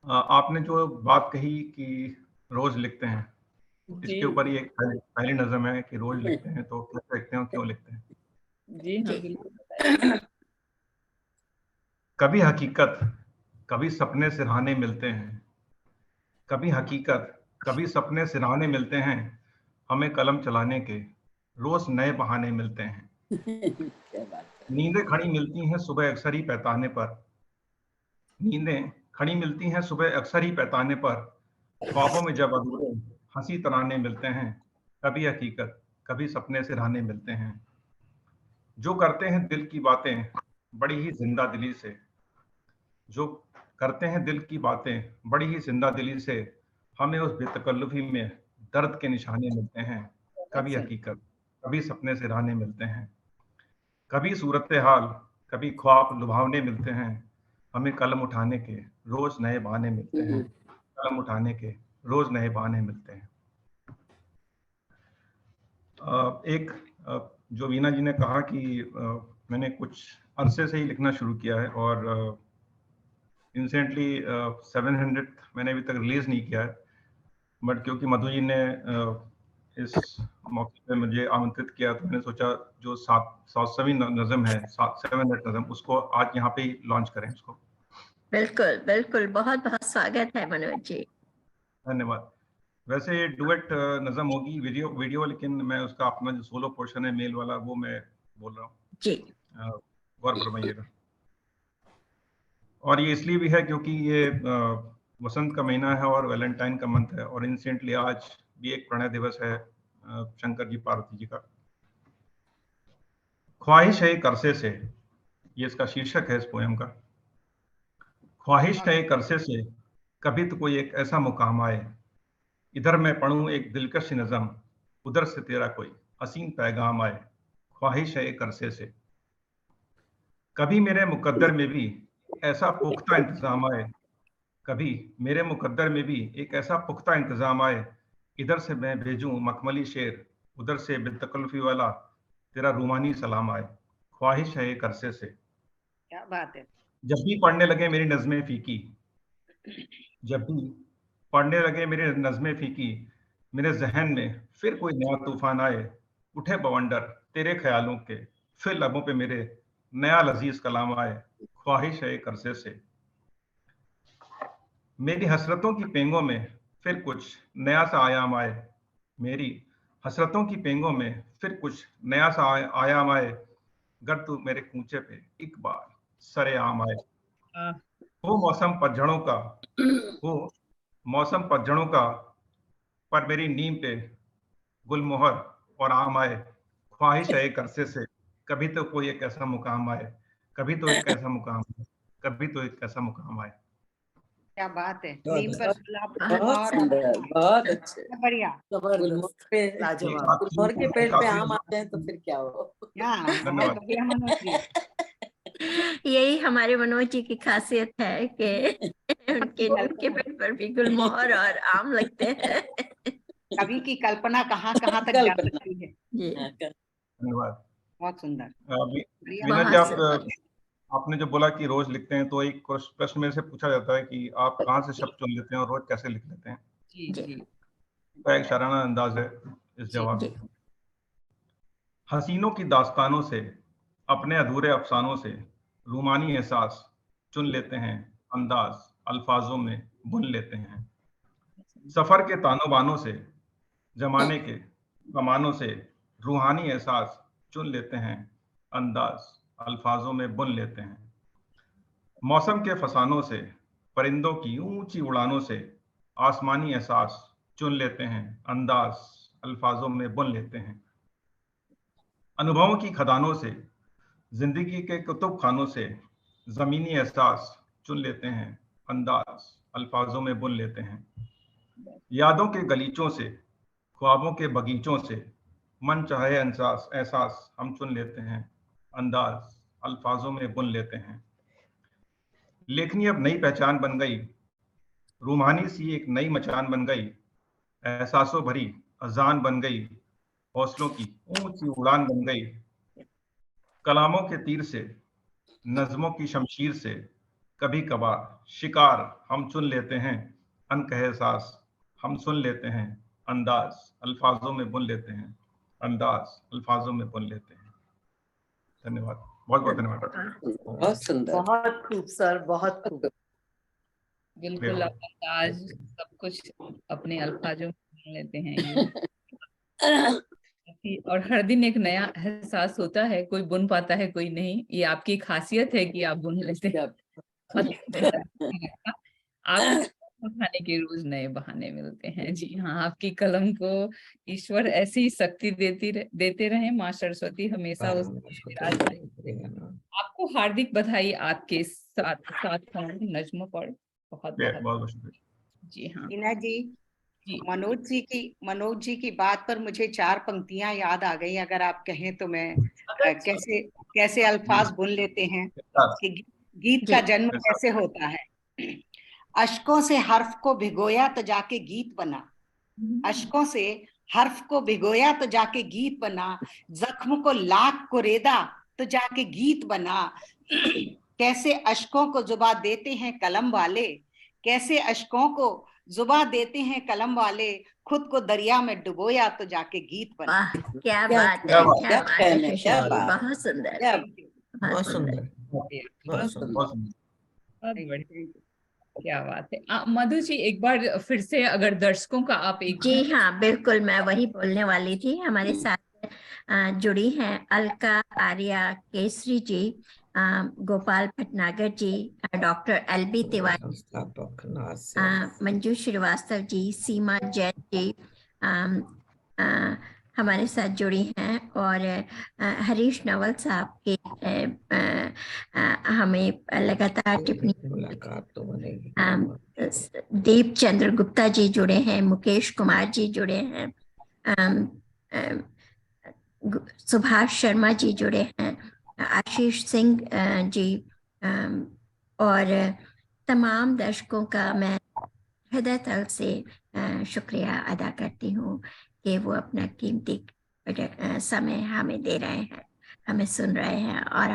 आपने जो बात कही कि रोज लिखते हैं, इसके ऊपर ही एक पहली नज़म है कि रोज लिखते हैं, तो कैसे लिखते हैं, क्यों लिखते हैं। जी हाँ, बिल्कुल। कभी हकीकत कभी सपने सिरहाने मिलते हैं, कभी हकीकत कभी सपने सिरहाने मिलते हैं, हमें कलम चलाने के रोज नए बहाने मिलते हैं। नींदें खड़ी मिलती हैं सुबह अक्सर ही पैताने पर, नींदें खड़ी मिलती हैं सुबह अक्सर ही पैताने पर, ख्वाबों में जब अधूरे हंसी तराने मिलते हैं, कभी हकीकत कभी सपने सिरहाने मिलते हैं। जो करते हैं दिल की बातें बड़ी ही जिंदा दिली से, जो करते हैं दिल की बातें बड़ी ही जिंदा दिली से, हमें उस बेतकल्लुफी में दर्द के निशाने मिलते हैं, कभी हकीकत कभी सपने सिरहाने मिलते हैं। कभी सूरत हाल कभी ख्वाब लुभावने मिलते हैं, हमें कलम उठाने के रोज नए बहाने मिलते हैं, कलम उठाने के रोज नए बहाने मिलते हैं। एक जो वीना जी ने कहा कि मैंने कुछ अरसे से ही लिखना शुरू किया है और इंसिडेंटली 700 मैंने अभी तक रिलीज नहीं किया है, बट क्योंकि मधु जी ने इस मौके पे मुझे आमंत्रित किया तो मैंने सोचा जो 700वीं नज़म है, 700 नज़म, उसको आज यहाँ पे ही लॉन्च करें उसको। बिल्कुल बिल्कुल, बहुत बहुत स्वागत है मनोज जी। धन्यवाद। वैसे डुएट नज़म होगी वीडियो, लेकिन मैं उसका अपना जो सोलो पोर्शन है मेल वाला वो मैं बोल रहा हूँ जी, गौर फरमाइएगा। और ये इसलिए भी है क्योंकि ये वसंत का महीना है और वैलेंटाइन का मंथ है, और इंसिडेंटली आज भी एक प्रणय दिवस है शंकर जी पार्वती जी का। ख्वाहिश है एक अरसे से, ये इसका शीर्षक है इस पोएम का। ख्वाहिश है एक अरसे से कभी तो कोई एक ऐसा मुकाम आए, इधर मैं पढ़ूं एक दिलकश नज़म, उधर से तेरा कोई हसीन पैगाम आए। ख्वाहिश है एक अरसे से कभी मेरे मुकद्दर में भी ऐसा पुख्ता इंतजाम आए, कभी मेरे मुकद्दर में भी एक ऐसा पुख्ता इंतजाम आए, इधर से मैं भेजूं मखमली शेर, उधर से बेतकल्लुफी वाला तेरा रूमानी सलाम आए, ख्वाहिश है एक अरसे से। क्या बात है। जब भी पढ़ने लगे मेरी नज़्में फीकी, जब भी पढ़ने लगे मेरी नज़्में फीकी, मेरे जहन में फिर कोई नया तूफान आए, उठे बवंडर तेरे ख्यालों के, फिर लबों पे मेरे नया लजीज कलाम आए, ख्वाहिश है एक अरसे से। मेरी हसरतों की पेंगों में फिर कुछ नया सा आयाम आए, मेरी हसरतों की पेंगों में फिर कुछ नया सा आयाम आए, गर तू मेरे कूचे पे एक बार सरेआम आए। हो मौसम पतझड़ों का, हो मौसम पतझड़ों का, पर मेरी नीम पे गुलमोहर और आम आए, ख्वाहिश है एक अरसे से। कभी तो कोई एक ऐसा मुकाम आए, कभी तो एक ऐसा मुकाम आए, कभी तो एक ऐसा मुकाम आए। क्या बात है। बहुत नीम पर गुलाब का बहुत और सुंदर, बहुत अच्छे। बढ़िया। गुलमोहर पे लाजवाब। गुलमोहर के पेड़ पे आम आ जाए तो फिर क्या हो। हाँ, बहुत धन्यवाद। बढ़िया मनोज जी। यही हमारे मनोज जी की खासियत है कि उनके पेड़ पर भी गुलमोहर और आम लगते हैं। कवि की कल्पना कहाँ कहाँ तक जा कल्पना। सकती है। जी धन्यवाद। बहुत सुंदर। बढ़िया। वीना जी, बहुत सुंदर। आपने जो बोला कि रोज लिखते हैं, तो एक प्रश्न मेरे से पूछा जाता है कि आप कहाँ से शब्द चुन लेते हैं और रोज कैसे लिख लेते हैं? जी जी। जी इसका एक शाराना अंदाज है इस जवाब जी। में। हसीनों की दास्तानों से, अपने अधूरे अफसानों से रूमानी एहसास चुन लेते हैं, अंदाज अल्फाजों में बुन लेते हैं। सफर के तानों बानों से, जमाने के कमानों से रूहानी एहसास चुन लेते हैं, अंदाज अल्फाजों में बुन लेते हैं। मौसम के फसानों से, परिंदों की ऊंची उड़ानों से आसमानी एहसास चुन लेते हैं, अंदाज अल्फाजों में बुन लेते हैं। अनुभवों की खदानों से, जिंदगी के कुतुब खानों से जमीनी एहसास चुन लेते हैं, अंदाज अल्फाजों में बुन लेते हैं। यादों के गलीचों से, ख्वाबों के बगीचों से मन चाहे एहसास एहसास हम चुन लेते हैं, अंदाज अल्फाजों में बुन लेते हैं। लेखनी अब नई पहचान बन गई, रूमानी सी एक नई मचान बन गई, एहसासों भरी अजान बन गई, हौसलों की ऊंची उड़ान बन गई। कलामों के तीर से, नज़्मों की शमशीर से कभी कभार शिकार हम चुन लेते हैं, अनकहे एहसास हम सुन लेते हैं, अंदाज अल्फाजों में बुन लेते हैं, अंदाज अल्फाजों में बुन लेते हैं। धन्यवाद, बहुत बहुत धन्यवाद डॉक्टर। बहुत सुंदर। बहुत खूब सर, बहुत खूब। बिल्कुल, आप अंदाज सब कुछ अपने अल्फाजों में बोल लेते हैं ये। और हर दिन एक नया एहसास होता है, कोई बुन पाता है कोई नहीं। ये आपकी खासियत है कि आप बुन लेते हैं। आपको खाने के रोज नए बहाने मिलते हैं। जी हाँ, आपकी कलम को ईश्वर ऐसी ही शक्ति देते रहे। माँ सरस्वती हमेशा उस आपको हार्दिक बधाई आपके साथ नज्मों पर। बहुत बहुत शुक्रिया। जी हाँ वीना जी, जी। मनोज जी की बात पर मुझे 4 पंक्तियां याद आ गई। अगर आप कहें तो मैं कैसे कैसे अल्फाज बुन लेते हैं कि गीत का जन्म कैसे होता है। अश्कों से हर्फ को भिगोया तो जाके गीत बना, अश्कों से हर्फ को भिगोया तो जाके गीत बना, जख्म को लाख को रेदा तो जाके गीत बना। कैसे अश्कों को जुबा देते हैं कलम वाले, कैसे अश्कों को जुबा देते हैं कलम वाले, खुद को दरिया में डुबोया तो जाके गीत बना। क्या बात है, क्या बात है, क्या बात। बहुत सुंदर, बहुत सुंदर, बहुत सुंदर। क्या बात है। मधु जी, एक बार फिर से अगर दर्शकों का आप एक। जी हाँ, बिल्कुल, मैं वही बोलने वाली थी। हमारे साथ जुड़ी हैं अलका आर्या केसरी जी, गोपाल भटनागर जी, डॉक्टर एलबी तिवारी, मंजू श्रीवास्तव जी, सीमा जैन जी हमारे साथ जुड़ी हैं, और हरीश नवल साहब के हमें लगातार टिप्पणी। मुलाकात तो बनेगी। दीप चंद्र गुप्ता जी जुड़े हैं, मुकेश कुमार जी जुड़े हैं, सुभाष शर्मा जी जुड़े हैं, आशीष सिंह जी, और तमाम दर्शकों का मैं हृदय तल से शुक्रिया अदा करती हूँ कि वो अपना कीमती समय हमें दे रहे हैं, हमें सुन रहे हैं और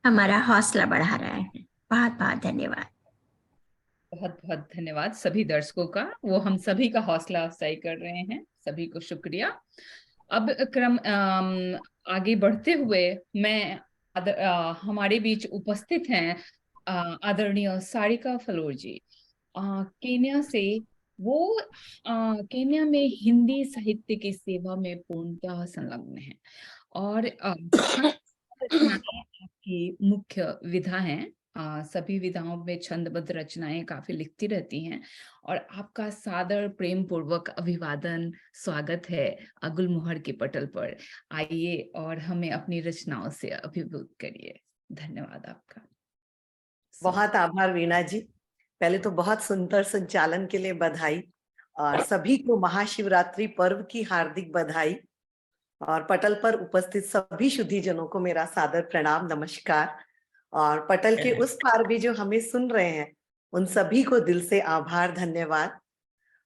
हमारा हौसला बढ़ा रहे हैं। बहुत बहुत धन्यवाद। बहुत बहुत धन्यवाद सभी दर्शकों का, वो हम सभी का हौसला अफजाई कर रहे हैं, सभी को शुक्रिया। अब क्रम आगे बढ़ते हुए मैं हमारे बीच उपस्थित हैं आदरणीय सारिका फलोर जी, केन्या से। वो केन्या में हिंदी साहित्य की सेवा में पूर्णतः संलग्न है और रचनाएं आपकी मुख्य विधा हैं। सभी विधाओं में छंदबद्ध रचनाएं काफी लिखती रहती हैं और आपका सादर प्रेम पूर्वक अभिवादन स्वागत है गुलमोहर के पटल पर। आइए और हमें अपनी रचनाओं से अभिभूत करिए। धन्यवाद आपका। बहुत आभार वीणा जी। पहले तो बहुत सुंदर संचालन के लिए बधाई और सभी को महाशिवरात्रि पर्व की हार्दिक बधाई और पटल पर उपस्थित सभी शुद्धिजनों को मेरा सादर प्रणाम नमस्कार। और पटल के उस पार भी जो हमें सुन रहे हैं उन सभी को दिल से आभार धन्यवाद।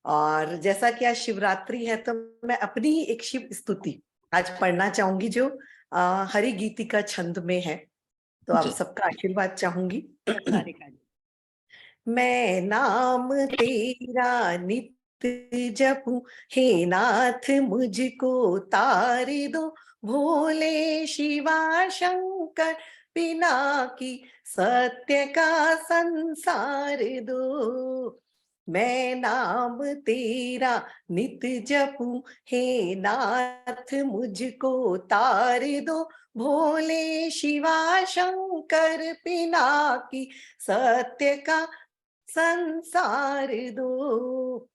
और जैसा कि आज शिवरात्रि है तो मैं अपनी ही एक शिव स्तुति आज पढ़ना चाहूंगी जो हरि गीतिका छंद में है, तो आप सबका आशीर्वाद चाहूंगी। मैं नाम तेरा नित्य जपूं, हे नाथ मुझको तार दो, भोले शिवा शंकर बिना की सत्य का संसार दो। मैं नाम तेरा नित्य जपूं, हे नाथ मुझको तार दो, भोले शिवा शंकर बिना की सत्य का संसार दो।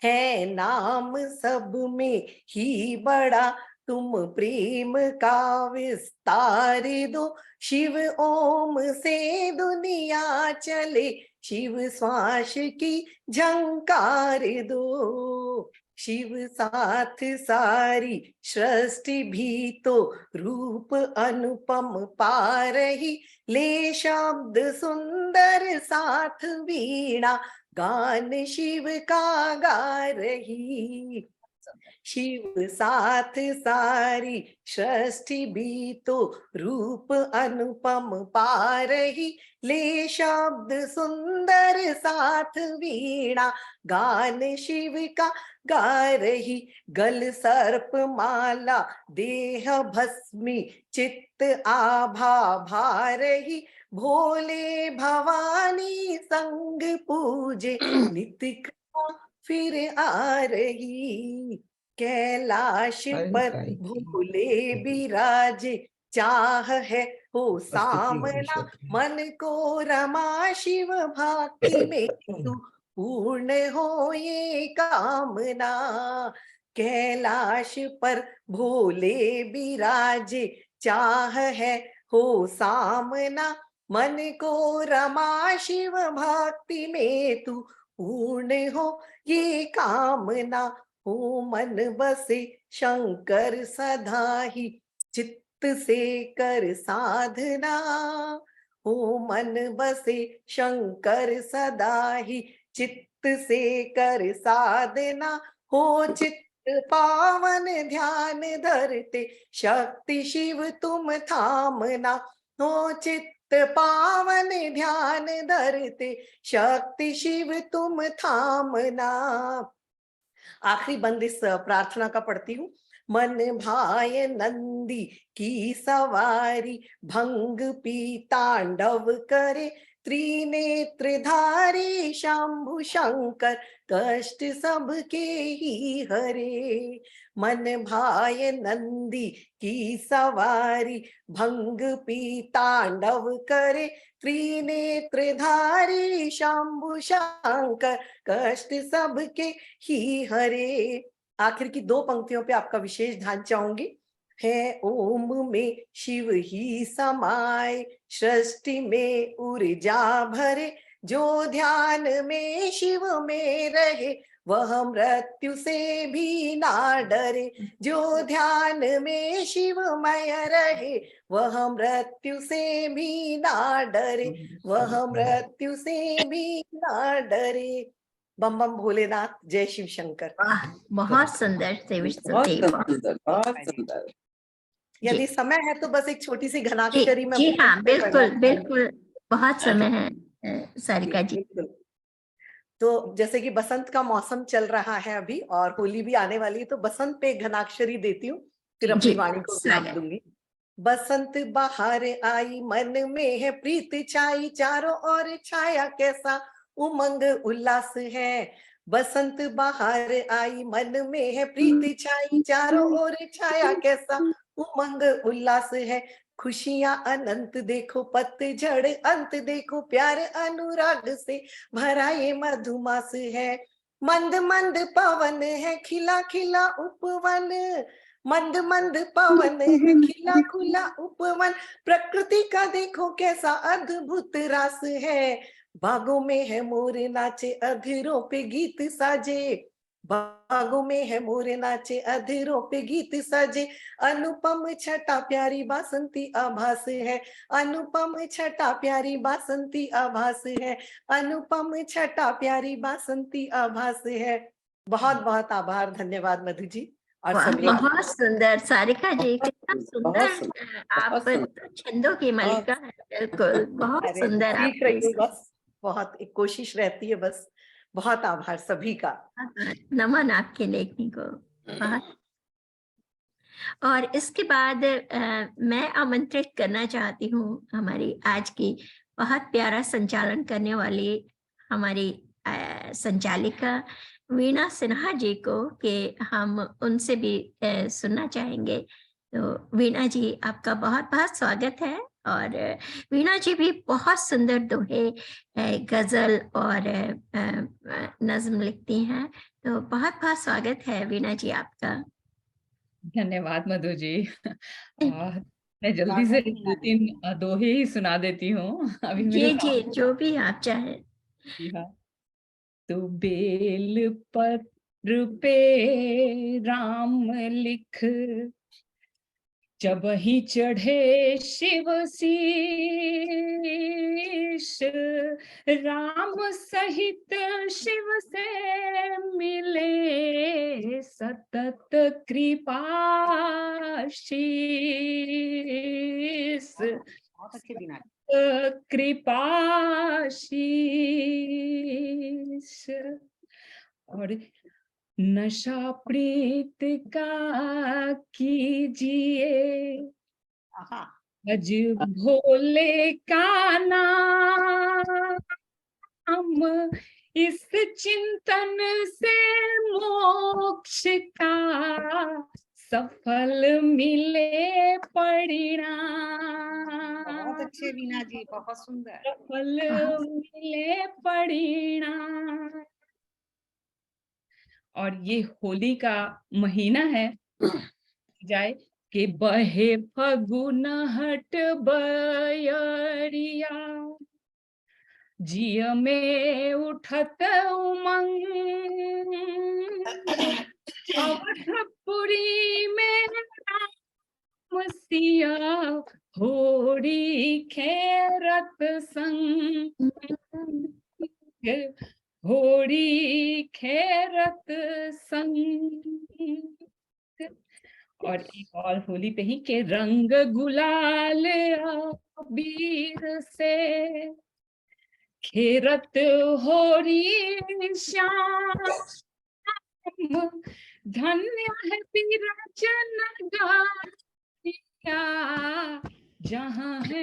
है नाम सब में ही बड़ा, तुम प्रेम का विस्तार दो, शिव ओम से दुनिया चले, शिव श्वास की झंकार दो। शिव साथ सारी सृष्टि भी तो रूप अनुपम पा रही, ले शब्द सुंदर साथ वीणा, गान शिव का गा रही। शिव साथ सारी सृष्टि भी तो रूप अनुपम पा रही, ले शब्द सुंदर साथ वीणा, गान शिव का गा रही। गल सर्प माला देह भस्मी, चित्त आभा भा रही, भोले भवानी संग पूजे, नित्य फिर आ रही। कैलाश पर भोले बिराजे, चाह है हो सामना, मन को रमा शिव भक्ति में तू, पूर्ण हो ये कामना। कैलाश पर भोले बिराजे, चाह है हो सामना, मन को रमा शिव भक्ति में तू, पूर्ण हो ये कामना। हो मन बसे शंकर सदा ही, चित्त से कर साधना। हो मन बसे शंकर सदा ही, चित्त से कर साधना। हो चित्त पावन ध्यान धरते, शक्ति शिव तुम थामना। हो चित्त पावन ध्यान धरते, शक्ति शिव तुम थामना। आखिरी बंद इस प्रार्थना का पढ़ती हूँ। मन भाय नंदी की सवारी, भंग पी तांडव करे, त्रिनेत्रधारी शंभु शंकर, कष्ट सबके ही हरे। मन भाय नंदी की सवारी, भंग पी तांडव करे, त्रिनेत्रधारी शंभु शंकर, कष्ट सबके ही हरे। आखिर की दो पंक्तियों पे आपका विशेष ध्यान चाहूंगी। है ओम में शिव ही समाए, सृष्टि में ऊर्जा भरे, जो ध्यान में शिव में रहे, वह मृत्यु से भी ना डरे, जो ध्यान में शिवमय रहे, वह मृत्यु से भी ना डरे, वह मृत्यु से भी ना डरे। बम बम भोलेनाथ, जय शिव शंकर। वाह, बहुत सुंदर से बहुत सुंदर, बहुत सुंदर। यदि समय है तो बस एक छोटी सी जी घनाक्षरी में जी हाँ, बिल्कुल पढ़ना बिल्कुल, बहुत समय है सारिका जी। बिल्कुल। तो जैसे कि बसंत का मौसम चल रहा है अभी और होली भी आने वाली है, तो बसंत पे एक घनाक्षरी देती हूँ, फिर अपनी जी, वाणी को विराम स्वागत। दूंगी। बसंत बहार आई, मन में है प्रीत छाई, चारों ओर छाया कैसा उमंग उल्लास है। बसंत बहार आई, मन में है प्रीत छाई, चारों ओर छाया कैसा उमंग उल्लास है। खुशियां अनंत देखो, पतझड़ अंत देखो, प्यार अनुराग से भरा ये मधुमास है। मंद मंद पवन है, खिला खिला उपवन, मंद मंद पवन है, खिला खुला उपवन, प्रकृति का देखो कैसा अद्भुत रास है। बागों में है मोर नाचे, अधीरों पे गीत साजे, बागों में है मोर नाचे, अधीरों पे गीत साजे, अनुपम छटा प्यारी बासंती आभास है, अनुपम छटा प्यारी बासंती आभास है, अनुपम छटा प्यारी बासंती आभास है। बहुत बहुत आभार, धन्यवाद मधु जी और वाह, सभी। बहुत सुंदर सारिका जी, कितना बहुत सुंदर सुंदर, आप बहुत सुंदर। तो छंदों की मलिका है, बिल्कुल बहुत अरे सुंदर आप। सीख रही हूँ बस, बहुत एक कोशिश रहती है बस। बहुत आभार सभी का। नमन आपके लेखनी को बहुत। और इसके बाद मैं आमंत्रित करना चाहती हूँ हमारी आज की बहुत प्यारा संचालन करने वाली हमारी संचालिका वीणा सिन्हा जी को, कि हम उनसे भी सुनना चाहेंगे। तो वीणा जी, आपका बहुत बहुत स्वागत है। और वीणा जी भी बहुत सुंदर दोहे, गजल और नज्म लिखती हैं। तो बहुत बहुत स्वागत है वीणा जी आपका। धन्यवाद मधु जी। मैं जल्दी से 2-3 दोहे ही सुना देती हूँ अभी मेरे जी, जो भी आप चाहें। हाँ। तो बेल पत्र पे राम लिख, जब ही चढ़े शिव शीश, राम सहित शिव से मिले सतत कृपाशीष, बहुत अच्छे बिना कृपाशीष। और नशा प्रीत का कीजिए, अज भोले का नाम, इस चिंतन से मोक्ष का सफल मिले परिणाम। बहुत अच्छे वीणा जी, बहुत सुंदर। सफल मिले परिणाम। और ये होली का महीना है, जाए कि बहे फगुन हट बयरिया, जिय में उठत उमंग, अवधपुरी में राम सिया होरी खेरत संग, होरी खेरत संग। और एक और होली पे ही के रंग गुलाल अबीर से, खेरत होरी श्याम, धन्य है विरचन गाया, जहाँ है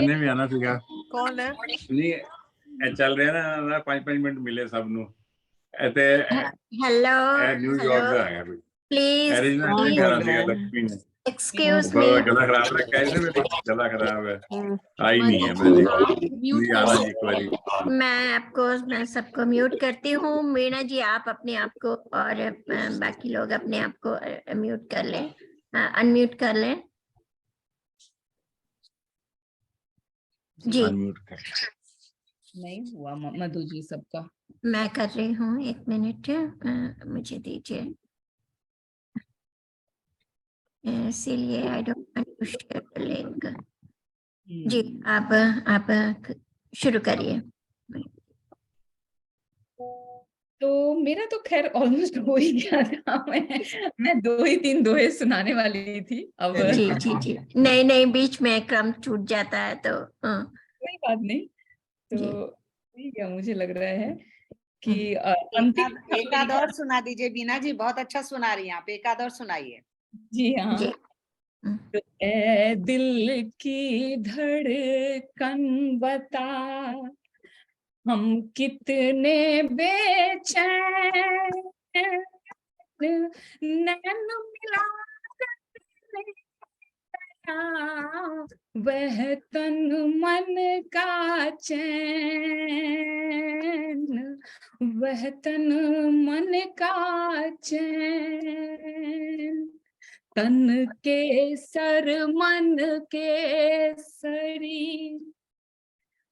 नहीं भी आना सीखा। कौन है? नहीं चल रहे ना 5-5 मिनट मिले सबनों ऐसे। हेलो न्यूयॉर्क दा है प्लीज एक्सक्यूज मी। गला खराब है, कैसे मेरी गला खराब है, आई नहीं है मेरी आना जी एक बारी। मैं सबको म्यूट करती हूँ। वीणा जी, आप अपने आप को और बाकी लोग अपने आप को म्यूट कर लें, अनम्यूट कर लें। जी नहीं हुआ मधु जी सबका। मैं कर रही हूँ, 1 मिनट मुझे दीजिए। इसीलिए I don't want to share the link. जी, आप शुरू करिए। तो मेरा तो खैर ऑलमोस्ट हो ही गया था। मैं 2 ही 3 दोहे सुनाने वाली थी अब। जी जी जी, नहीं बीच में क्रम छूट जाता है तो कोई बात नहीं। जी। तो ठीक है, मुझे लग रहा है कि अंतिम एक आध और सुना दीजिए बीना जी, बहुत अच्छा सुना रही हैं आप, एक आध और सुनाइए। जी हाँ। जी। तो ए दिल की धड़कन बता, हम कितने बेचैन, नैन मिला वह तन मन का चैन, वह तन मन का चैन, तन के सर मन के सरी,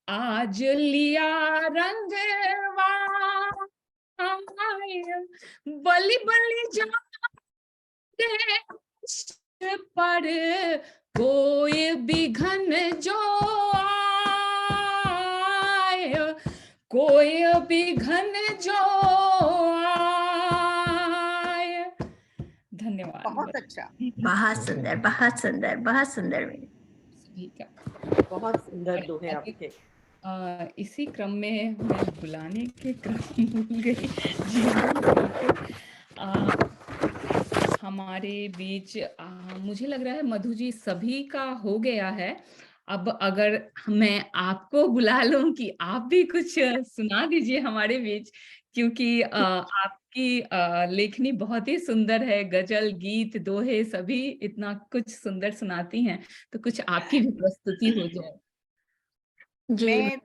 आज लिया रंगवा, बलि बलि जाते पर कोई बिघन जो आए, कोई बिघन जो आए। धन्यवाद। बहुत अच्छा, बहुत सुंदर, बहुत सुंदर, बहुत सुंदर। सभी का बहुत सुंदर दोहे आपके। इसी क्रम में मैं बुलाने के क्रम भूल गई। जी हमारे बीच मुझे लग रहा है मधु जी सभी का हो गया है। अब अगर मैं आपको बुला लूं कि आप भी कुछ सुना दीजिए हमारे बीच, क्योंकि आपकी लेखनी बहुत ही सुंदर है, गजल, गीत, दोहे सभी इतना कुछ सुंदर सुनाती हैं, तो कुछ आपकी भी प्रस्तुति हो जाए। जी मैं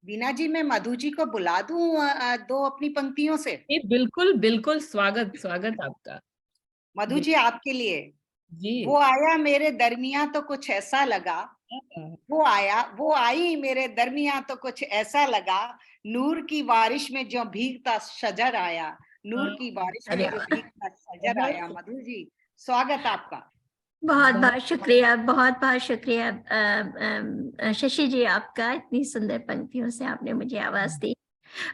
बीना जी, मैं मधु जी को बुला दूं 2 अपनी पंक्तियों से। बिल्कुल बिल्कुल, स्वागत स्वागत आपका। मधु जी आपके लिए। जी। वो आया मेरे दरमिया तो कुछ ऐसा लगा, वो आई मेरे दरमिया तो कुछ ऐसा लगा, नूर की बारिश में जो भीगता शजर आया, नूर की बारिश में जो भीगता शजर आया। मधु जी स्वागत आपका। बहुत बहुत शुक्रिया, बहुत बहुत शुक्रिया शशि जी आपका, इतनी सुंदर पंक्तियों से आपने मुझे आवाज दी,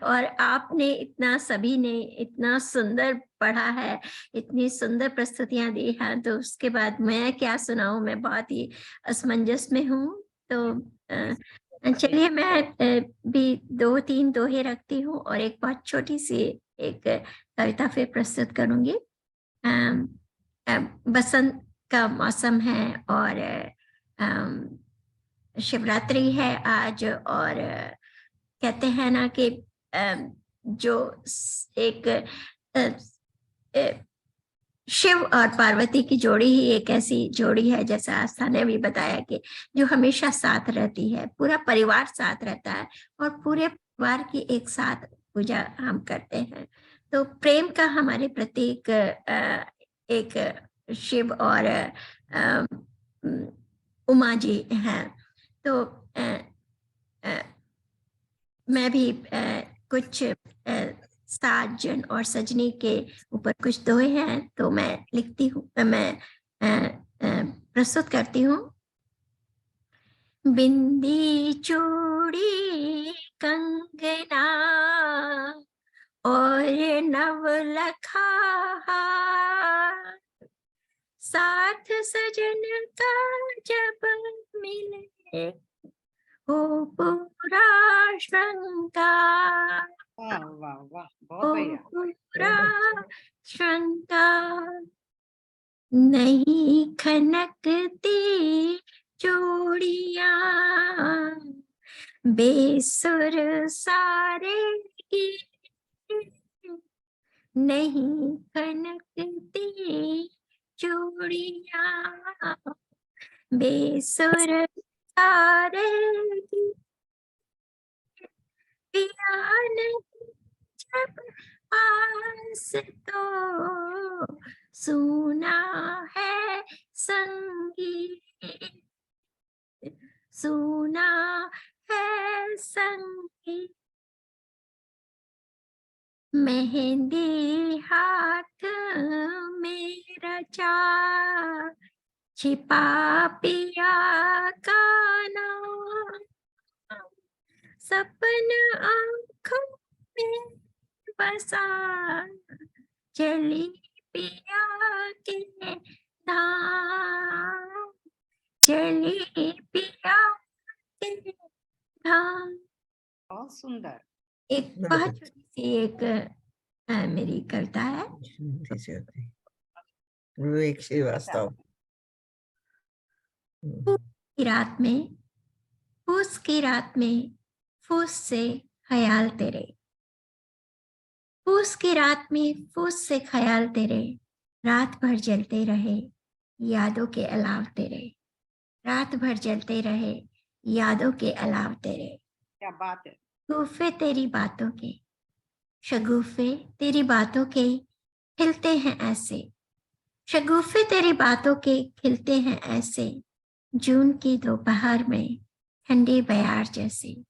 और आपने इतना, सभी ने इतना सुंदर पढ़ा है, इतनी सुंदर प्रस्तुतियां दी हैं, तो उसके बाद मैं क्या सुनाऊं, मैं बहुत ही असमंजस में हूँ। तो चलिए मैं भी 2-3 दोहे रखती हूँ और एक बहुत छोटी सी एक कविता फिर प्रस्तुत करूंगी। बसंत का मौसम है और शिवरात्रि है आज, और कहते हैं ना कि जो एक शिव और पार्वती की जोड़ी ही एक ऐसी जोड़ी है, जैसा आस्था ने भी बताया, कि जो हमेशा साथ रहती है, पूरा परिवार साथ रहता है और पूरे परिवार की एक साथ पूजा हम करते हैं। तो प्रेम का हमारे प्रतीक एक शिव और उमा जी हैं। तो मैं भी कुछ साजन और सजनी के ऊपर कुछ दोहे हैं, तो मैं लिखती हूँ, मैं प्रस्तुत करती हूँ। बिंदी चूड़ी कंगना और नवलखा, साथ सजन का जब मिले हो पूरा श्रृंगार, वाह वाह वाह, बहुत बढ़िया। पूरा श्रृंगार, नहीं खनकती चूड़ियां, बेसुर सारे की, नहीं खनकती चूड़ियां, बेसुर सारे की, पियान जब पास तो सुना है संगीत, सुना है संगीत, मेहंदी हाथ में रचा, छिपा पिया का नाम, सपन आँखों में बसा, चली पिया के धाम, चली पिया के धाम। बहुत सुंदर। एक बहुत छोटी सी एक मेरी कविता है। विवेक श्रीवास्तव। की रात में, फूस की रात में, फूस से ख्याल तेरे, फूस की रात में, फूस से ख्याल तेरे, रात भर जलते रहे यादों के अलाव तेरे, रात भर जलते रहे यादों के अलाव तेरे। क्या बात है। शगुफे तेरी बातों के, शगुफे तेरी बातों के खिलते हैं ऐसे, शगुफे तेरी बातों के खिलते हैं ऐसे, जून की दोपहर में ठंडी बयार जैसे,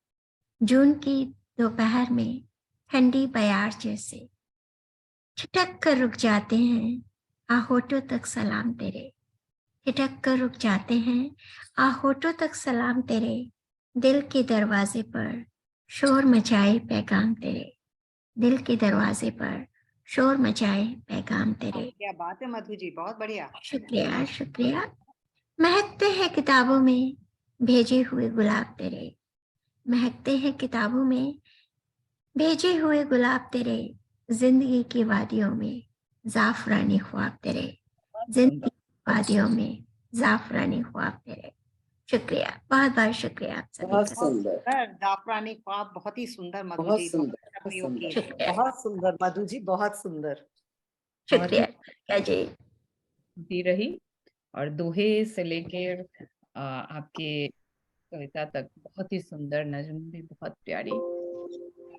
जून की दोपहर में ठंडी बयार जैसे, ठिठक कर रुक जाते हैं आहोटों तक सलाम तेरे, ठिठक कर रुक जाते हैं आहोटों तक सलाम तेरे, दिल के दरवाजे पर शोर मचाए पैगाम तेरे, दिल के दरवाजे पर शोर मचाए पैगाम तेरे। क्या बात है मधु जी, बहुत बढ़िया। शुक्रिया शुक्रिया। महकते हैं किताबों में भेजे हुए गुलाब तेरे, महकते हैं किताबों में भेजे हुए गुलाब तेरे, जिंदगी की वादियों में जाफरानी ख्वाब तेरे, जिंदगी की वादियों में जाफरानी ख्वाब तेरे। शुक्रिया, बहुत बहुत शुक्रिया आप सभी बहुत का। सुंदर, जाफरानी ख्वाब बहुत ही सुंदर मधु बहुत जी, सुंदर, अच्छा बहुत प्रयोग सुंदर। किया। शुक्रिया बहुत सुंदर मधु जी, बहुत सुंदर। शुक्रिया क्या जी। दी रही और दोहे से लेकर आपके कविता तक बहुत ही सुंदर, नज्म भी बहुत प्यारी।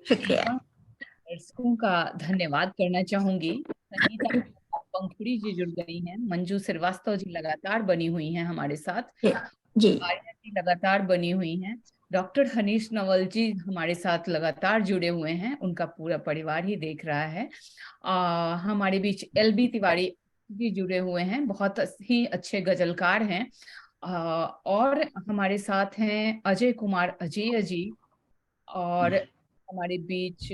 शुक्रिया। दर्शकों का धन्यवाद करना चाहूंगी। संगीता पंखुड़ी जी जुड़ गई हैं, मंजू श्रीवास्तव जी लगातार बनी हुई हैं हमारे साथ, जी आर्या जी लगातार बनी हुई हैं, डॉक्टर हनीश नवल जी हमारे साथ लगातार जुड़े हुए हैं, उनका पूरा परिवार ही देख रहा है। हमारे बीच LB तिवारी जी जुड़े हुए हैं, बहुत ही अच्छे गजलकार हैं। और हमारे साथ हैं अजय कुमार अजय जी, और हमारे बीच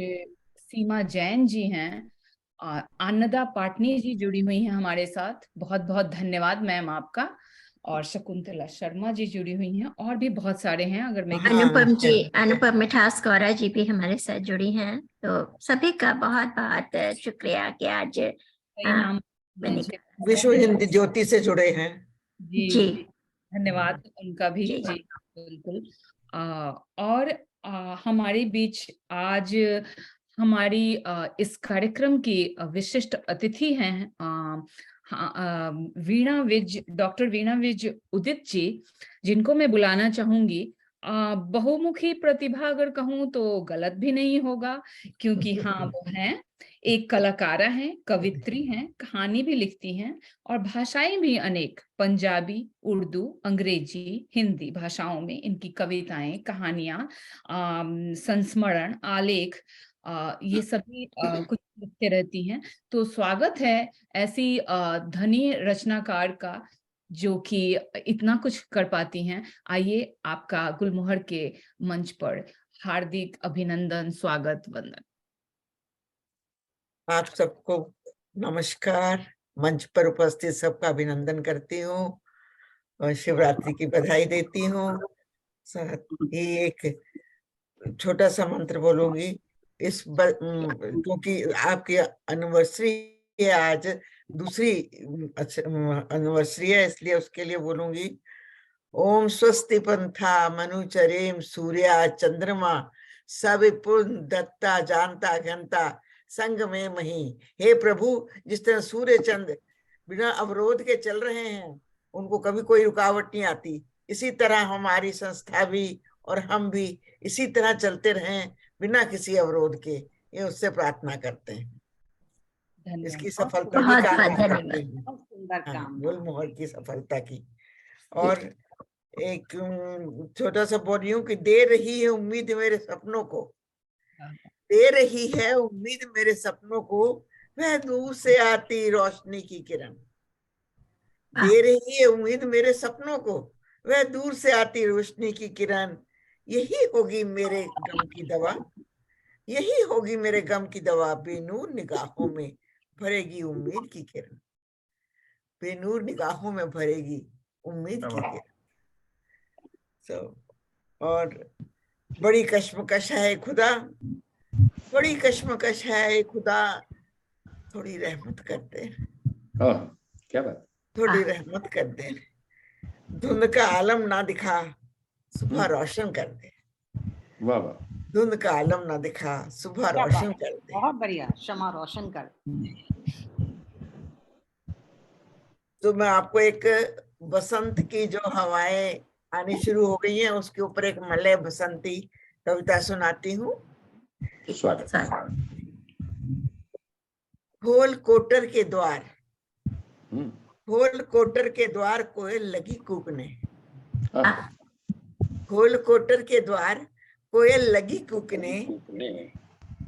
सीमा जैन जी हैं, आनंदा पाटनी जी जुड़ी हुई हैं हमारे साथ, बहुत बहुत धन्यवाद मैम आपका। और शकुंतला शर्मा जी जुड़ी हुई हैं, और भी बहुत सारे हैं। अगर मैं अनुपम जी, अनुपम मिठास कौरा जी भी हमारे साथ जुड़ी हैं, तो सभी का बहुत बहुत शुक्रिया कि आज कई नाम विश्व हिंदी ज्योति से जुड़े हैं। जी धन्यवाद उनका भी जी। जी बिल्कुल। और हमारे बीच आज हमारी इस कार्यक्रम की विशिष्ट अतिथि हैं वीणा विज, डॉक्टर वीणा विज उदित जी, जिनको मैं बुलाना चाहूंगी। बहुमुखी प्रतिभा अगर कहूँ तो गलत भी नहीं होगा, क्योंकि हाँ वो हैं एक कलाकारा हैं, कवित्री हैं, कहानी भी लिखती हैं, और भाषाएं भी अनेक, पंजाबी, उर्दू, अंग्रेजी, हिंदी भाषाओं में इनकी कविताएं, कहानियां, संस्मरण, आलेख, ये सभी कुछ लिखते रहती हैं। तो स्वागत है ऐसी धनी रचनाकार का, जो कि इतना कुछ कर पाती हैं। आइए आपका गुलमोहर के मंच पर हार्दिक अभिनंदन, स्वागत, वंदन। आप सबको नमस्कार। मंच पर उपस्थित सबका अभिनंदन करती हूँ और शिवरात्रि की बधाई देती हूँ। साथ ही एक छोटा सा मंत्र बोलूंगी, क्योंकि आपकी एनिवर्सरी है आज, दूसरी एनिवर्सरी है, इसलिए उसके लिए बोलूंगी। ओम स्वस्ति पंथा मनुचरेम सूर्या चंद्रमा सविपुन दत्ता जानता घंता संग में मही। हे प्रभु, जिस तरह सूर्य चंद्र बिना अवरोध के चल रहे हैं, उनको कभी कोई रुकावट नहीं आती, इसी तरह हमारी संस्था भी और हम भी इसी तरह चलते रहें बिना किसी अवरोध के, ये उससे प्रार्थना करते हैं। इसकी सफलता की कामना करते हैं, गुलमोहर की सफलता की। और एक छोटा सा बोल रही हूँ कि दे रही है उम्मीद मेरे सपनों को, दे रही है उम्मीद मेरे सपनों को वह दूर से आती रोशनी की किरण। दे रही है उम्मीद मेरे सपनों को वह दूर से आती रोशनी की किरण। यही होगी मेरे गम की दवा, यही होगी मेरे गम की दवा। बेनूर निगाहों में भरेगी उम्मीद की किरण, बेनूर निगाहों में भरेगी उम्मीद की किरण। और बड़ी कश्मकश है खुदा, बड़ी कश्मकश है खुदा, थोड़ी रहमत करते हैं। क्या बात, थोड़ी रहमत करते हैं। धुंध का आलम ना दिखा, सुबह रोशन कर दे। वाह वाह, धुंध का आलम ना दिखा, सुबह रोशन कर दे। बहुत बढ़िया, शमा रोशन कर। तो मैं आपको एक बसंत की जो हवाएं आनी शुरू हो गई हैं उसके ऊपर एक मलय बसंती कविता सुनाती हूँ। खोल कोटर के द्वार, खोल कोटर के द्वार कोयल लगी कूकने। खोल कोटर के द्वार कोयल लगी कूकने,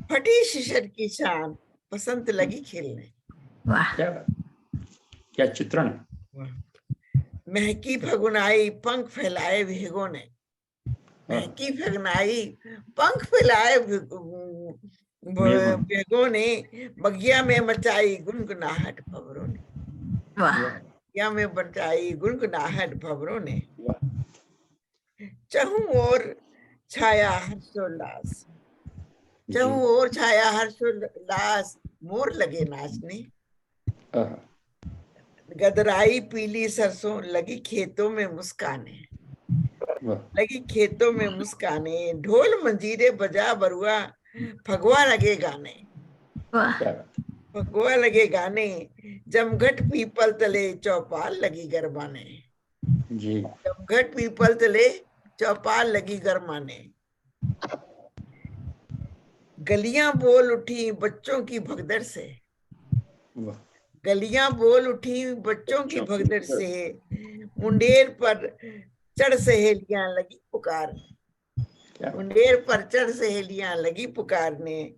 फटी शिशर की शान बसंत लगी खिलने। वाह, क्या चित्रण। महकी फगुनाई पंख फैलाए भेगों ने, महकी फगुनाई पंख फैलाए भेगों ने, बगिया में मचाई गुनगुनाहट भंवरों ने। बगिया में मचाई गुनगुनाहट भंवरों ने। चहुं ओर छाया हर्षोल्लास, चहुं ओर छाया हर्षोल्लास, मोर लगे नाचने। गदराई पीली सरसों लगी खेतों में मुस्काने, लगी खेतों में मुस्काने। ढोल मंजीरे बजा बरुआ फगवा लगे गाने, फगवा लगे गाने। जमघट पीपल तले चौपाल लगी गरमाने, जमघट पीपल तले चौपाल लगी गरमाने। गलियां बोल उठी बच्चों की भगदड़ से, गलियां बोल उठी बच्चों की भगदड़ से। मुंडेर पर चढ़ सहेलियां लगी पुकारने, मुंडेर पर चढ़ सहेलियां लगी पुकारने।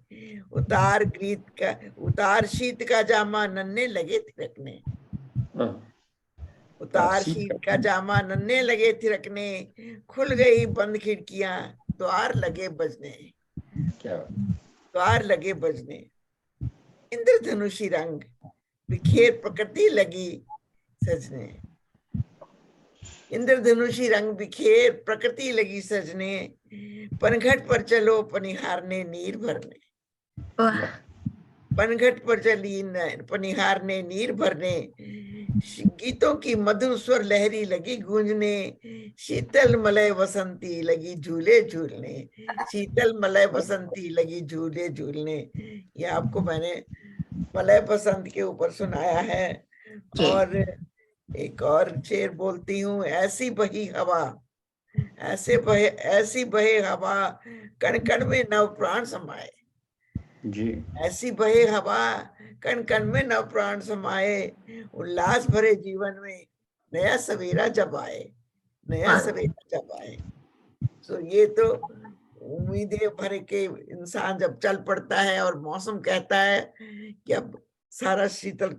उतार गीत का, उतार शीत का जामा नन्हे लगे थिरकने, उतार शीत का जामा नन्हे लगे थिरकने। खुल गई बंद खिड़कियां द्वार लगे बजने, द्वार लगे बजने। इंद्रधनुषी रंग बिखेर प्रकृति लगी सजने, इंद्रधनुषी रंग बिखेर प्रकृति लगी सजने। पनघट पर चलो पनिहारने नीर भरने, पनघट पर चली पनिहारने नीर भरने। गीतों की मधुर स्वर लहरी लगी गूंजने। शीतल मलय बसंती लगी झूले झूलने, शीतल मलय बसंती लगी झूले झूलने। ये आपको मैंने मलय बसंत के ऊपर सुनाया है। और एक और शेर बोलती हूँ। ऐसी बही हवा, ऐसी बहे हवा, कण कण में नव प्राण समाए जी। ऐसी बहे हवा, कण कण में नव प्राण समाए। उल्लास भरे जीवन में नया सवेरा जब आए, नया सवेरा जब आए। तो ये तो उम्मीदें भर के इंसान जब चल पड़ता है और मौसम कहता है कि अब सारा शीतल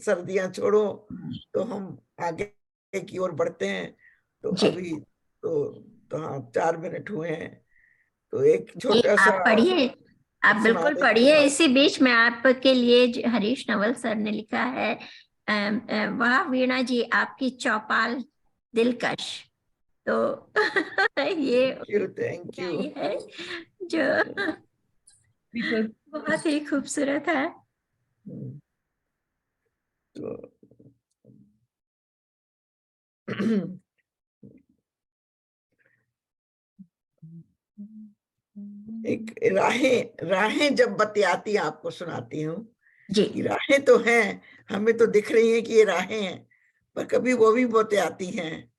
सर्दियां छोड़ो तो हम आगे की ओर बढ़ते हैं। तो अभी तो हाँ 4 मिनट हुए हैं, तो एक छोटा सा आप पढ़िए, आप बिल्कुल पढ़िए। इसी बीच में आपके लिए हरीश नवल सर ने लिखा है, वाह वीणा जी आपकी चौपाल दिलकश। तो ये थैंक यू है जो बहुत ही खूबसूरत है। तो एक राहें जब बतियाती आपको सुनाती हूँ जी। राहें तो हैं, हमें तो दिख रही हैं कि ये राहें हैं, पर कभी वो भी बतियाती हैं।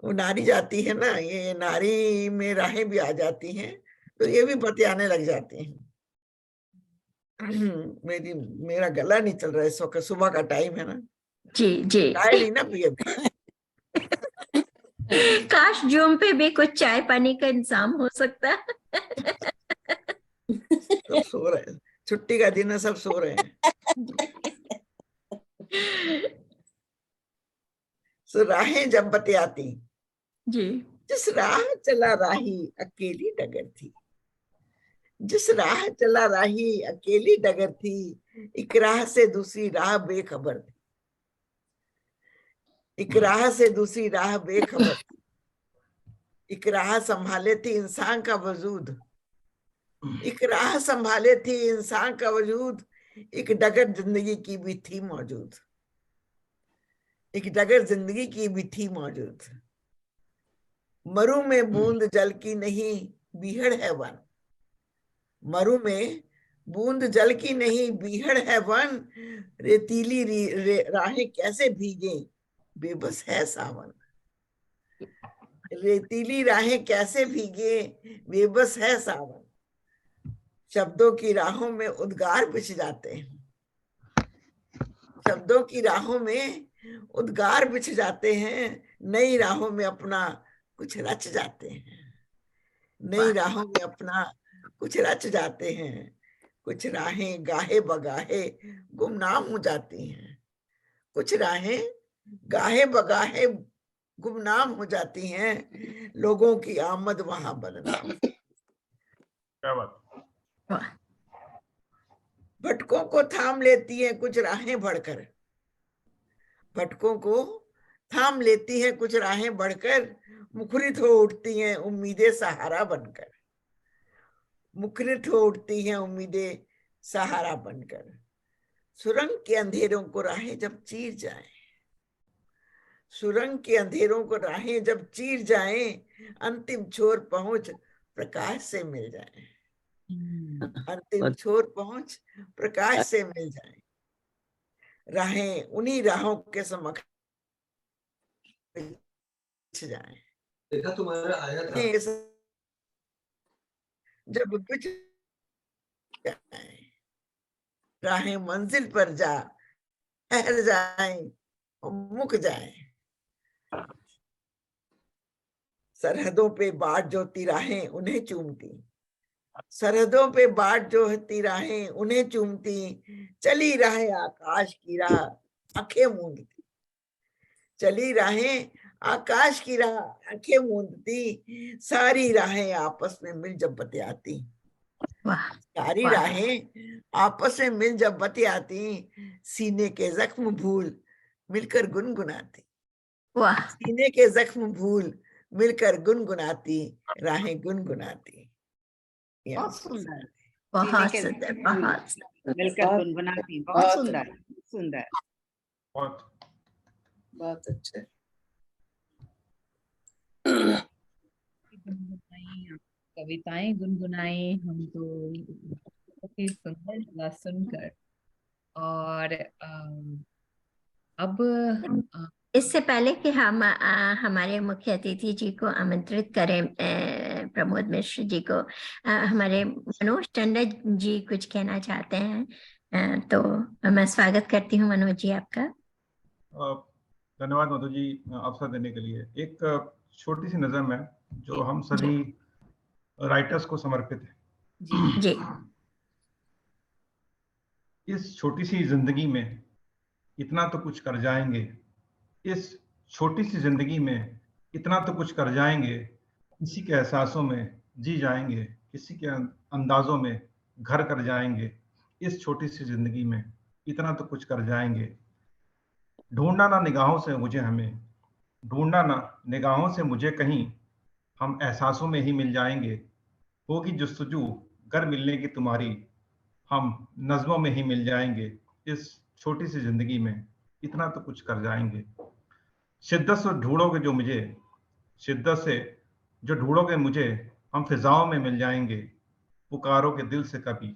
वो नारी जाती है ना, ये नारी में राहें भी आ जाती हैं, तो ये भी बतियाने लग जाती हैं। मेरा गला नहीं चल रहा है इस वक्त, सुबह का टाइम है ना जी जी। चाय नहीं ना पिए। काश जूम पे भी कुछ चाय पानी का इंतजाम हो सकता है। सब सो रहे हैं, छुट्टी का दिन है, सब सो रहे हैं। सो राहें जब बतियाती, जी जिस राह चला राही अकेली डगर थी, जिस राह चला राही अकेली डगर थी, एक राह से दूसरी राह बेखबर थी, एक राह से दूसरी राह बेखबर थी, एक राह संभाले थी इंसान का वजूद, एक राह संभाले थी इंसान का वजूद, एक डगर जिंदगी की भी थी मौजूद, एक डगर जिंदगी की भी थी मौजूद। मरु में बूंद जल की नहीं बीहड़ है वन, मरु में बूंद जल की नहीं बीहड़ है वन, रेतीली राहें कैसे भीगे बेबस है सावन, रेतीली राहें कैसे भीगे बेबस है सावन। शब्दों की राहों में उद्गार बिछ जाते हैं, शब्दों की राहों में उद्गार बिछ जाते हैं, नई राहों में अपना कुछ रच जाते हैं, नई राहों में अपना कुछ रच जाते हैं। कुछ राहें गाहे बगाहे गुमनाम हो जाती हैं, कुछ राहें गाहे बगाहे गुमनाम हो जाती हैं, लोगों की आमद वहां बदनाम। क्या बात। भटकों को थाम लेती हैं कुछ राहें बढ़कर, भटकों को थाम लेती हैं कुछ राहें बढ़कर, मुखरित हो उठती हैं उम्मीदें सहारा बनकर, मुखरित हो उठती हैं उम्मीदें सहारा बनकर। सुरंग के अंधेरों को राहें जब चीर जाएं, सुरंग के अंधेरों को राहें जब चीर जाएं, अंतिम छोर पहुंच प्रकाश से मिल जाएं, अंतिम छोर पहुंच प्रकाश से मिल जाएं। राहें उन्हीं राहों के समक्ष जाएं, देखा तुम्हारा आया था। जब बिछ जाएं, राहें मंजिल पर जा ठहर जाएं और मुक जाएं। सरहदों पे बाट जो तिराहें उन्हें चूमती, सरहदों पे बाट जो तिराहें उन्हें चूमती, चली राहें आकाश की राह आंखें मूंदती, चली राहें आकाश की राह आंखें मूंदती, सारी राहें आपस में मिल जब बतियाती, सारी राहें आपस में मिल जब बतियाती, सीने के जख्म भूल मिलकर गुनगुनाती, सीने के जख्म भूल मिलकर गुनगुनाती, राहें गुनगुनाती। बहुत सुंदर, बहुत सुंदर, बहुत सुंदर, मिलकर गुनगुनाती, बहुत सुंदर, सुंदर, बहुत अच्छे। कविताएं गुनगुनाई हम तो बहुत ही सुंदर लगा सुनकर। और अब इससे पहले कि हम हमारे मुख्य अतिथि जी को आमंत्रित करें, प्रमोद मिश्र जी को, हमारे मनोज टंडन जी कुछ कहना चाहते हैं, तो मैं स्वागत करती हूँ मनोज जी आपका। धन्यवाद मधु जी अवसर देने के लिए। एक छोटी सी नज़म है जो हम सभी राइटर्स को समर्पित है। जी। इस छोटी सी जिंदगी में इतना तो कुछ कर जाएंगे, इस छोटी सी जिंदगी में इतना तो कुछ कर जाएंगे, किसी के एहसासों में जी जाएंगे, किसी के अंदाजों में घर कर जाएंगे, इस छोटी सी जिंदगी में इतना तो कुछ कर जाएंगे। ढूंढना ना निगाहों से मुझे हमें, ढूंढना ना निगाहों से मुझे कहीं, हम एहसासों में ही मिल जाएंगे। होगी जुस्तजू घर मिलने की तुम्हारी, हम नज़्मों में ही मिल जाएंगे, इस छोटी सी जिंदगी में इतना तो कुछ कर जाएंगे। शिद्दत से ढूंढोगे जो मुझे, शिद्दत से जो ढूंढोगे मुझे, हम फिजाओं में मिल जाएंगे। पुकारोगे दिल से कभी,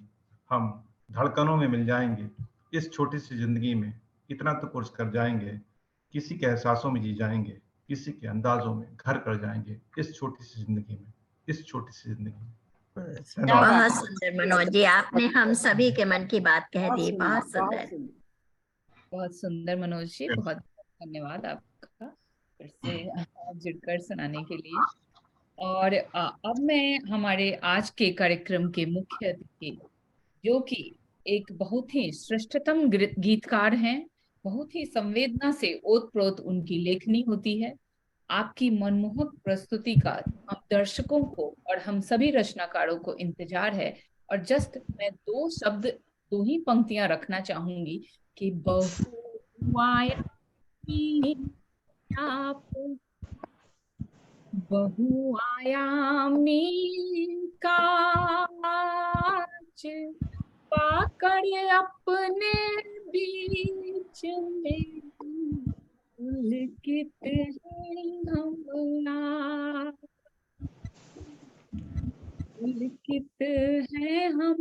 हम धड़कनों में मिल जाएंगे। इस छोटी सी जिंदगी में इतना तो कुछ कर जाएंगे, किसी के एहसासों में जी जाएंगे, किसी के अंदाजों में घर कर जाएंगे। इस छोटी सी जिंदगी में, इस छोटी सी जिंदगी में। बहुत सुंदर मनोज जी, आपने हम सभी के मन की बात कह दी। बहुत सुंदर, बहुत सुंदर मनोज जी, बहुत धन्यवाद आपका फिर से जुड़कर सुनाने के लिए। और अब मैं हमारे आज के कार्यक्रम के मुख्य अतिथि जो कि एक बहुत ही श्रेष्ठतम गीतकार हैं। बहुत ही संवेदना से ओतप्रोत उनकी लेखनी होती है। आपकी मनमोहक प्रस्तुति का हम दर्शकों को और हम सभी रचनाकारों को इंतजार है। और जस्ट मैं दो ही पंक्तियां रखना चाहूंगी कि बहुआयामी कांच पाकड़ अपने बीच में लिखित है हम लिखित है हम।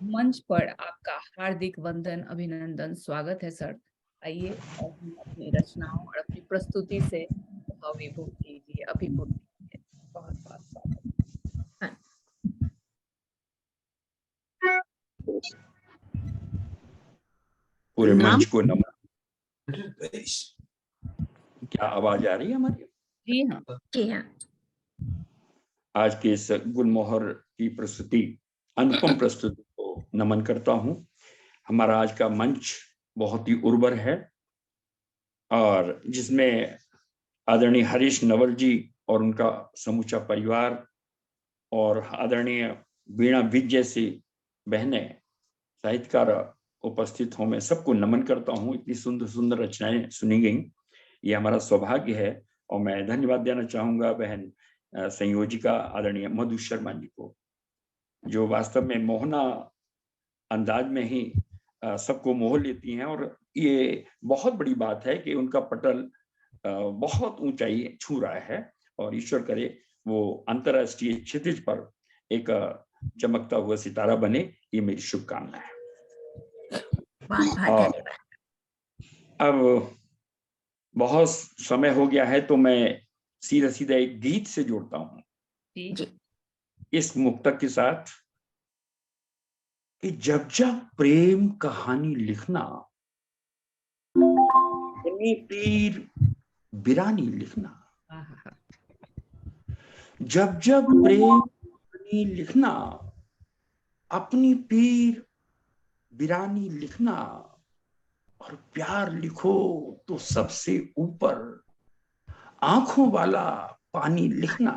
मंच पर आपका हार्दिक वंदन, अभिनंदन, स्वागत है सर। आइए और हम अपनी रचनाओं और अपनी प्रस्तुति से अभिभूत कीजिए, अभिभूत कीजिए। बहुत बहुत स्वागत। पूरे मंच को नमन। क्या आवाज आ रही है हमारी? जी हाँ, जी हाँ। आज के इस गुलमोहर की प्रस्तुति, अनुपम प्रस्तुति को नमन करता हूं। हमारा आज का मंच बहुत ही उर्वर है और जिसमें आदरणीय हरीश नवल जी और उनका समूचा परिवार और आदरणीय वीणा विज जैसी बहनें साहित्यकार उपस्थित हों। मैं सबको नमन करता हूं। इतनी सुंदर सुंदर रचनाएं सुनी गई, ये हमारा सौभाग्य है। और मैं धन्यवाद देना चाहूंगा बहन संयोजिका आदरणीय मधु शर्मा जी को, जो वास्तव में मोहना अंदाज में ही सबको मोह लेती हैं। और ये बहुत बड़ी बात है कि उनका पटल बहुत ऊंचाई छू रहा है और ईश्वर करे वो अंतरराष्ट्रीय क्षितिज पर एक चमकता हुआ सितारा बने, ये मेरी शुभकामना है। और अब बहुत समय हो गया है तो मैं सीधा सीधा एक गीत से जोड़ता हूं इस मुक्तक के साथ कि जब जब प्रेम कहानी लिखना, अपनी पीर बिरानी लिखना, जब जब प्रेम कहानी लिखना, अपनी पीर बिरानी लिखना, और प्यार लिखो तो सबसे ऊपर आंखों वाला पानी लिखना।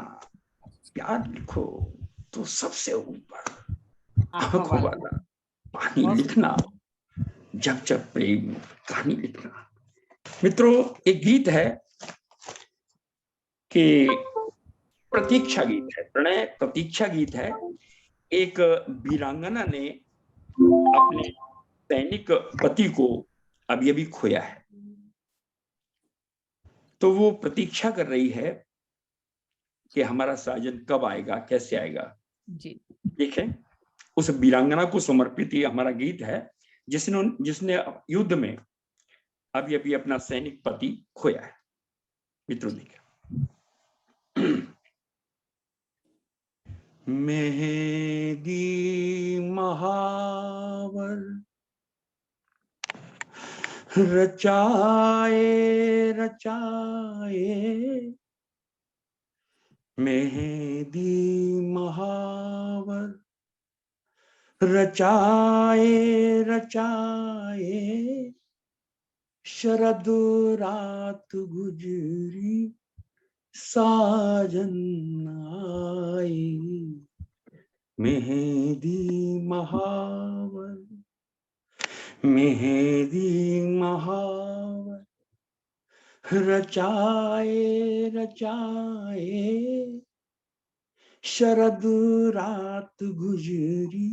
प्यार लिखो तो सबसे ऊपर आंखों वाला पानी लिखना, जब जब प्रेम कहानी लिखना। मित्रों, एक गीत है कि प्रतीक्षा गीत है, प्रणय प्रतीक्षा गीत है। एक वीरांगना ने अपने सैनिक पति को अभी अभी खोया है, तो वो प्रतीक्षा कर रही है कि हमारा साजन कब आएगा, कैसे आएगा जी। देखें, उस वीरांगना को समर्पित ये हमारा गीत है जिसने युद्ध में अभी अभी अपना सैनिक पति खोया है। मित्रों देखिए, मेहदी महावर रचाए रचाए, मेहदी महावर रचाए रचाए, शरद रात गुजरी साजन आई। मेहदी महावर मेहदी महावर रचाए रचाए, शरद रात गुजरी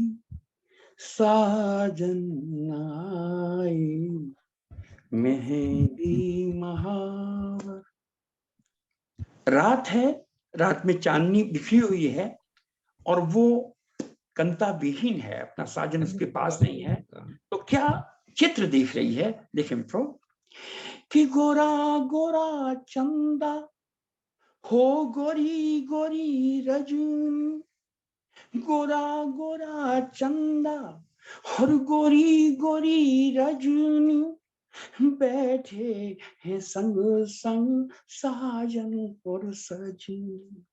साजन आई। मेहदी महावर, रात है, रात में चांदनी बिखरी हुई है और वो कंता विहीन है, अपना साजन उसके पास नहीं है। तो क्या चित्र देख रही है, देखें मित्रों, कि गोरा गोरा चंदा हो गोरी गोरी रजनी, गोरा गोरा चंदा और गोरी गोरी रजनी, बैठे हैं संग संग साजन और सजनी।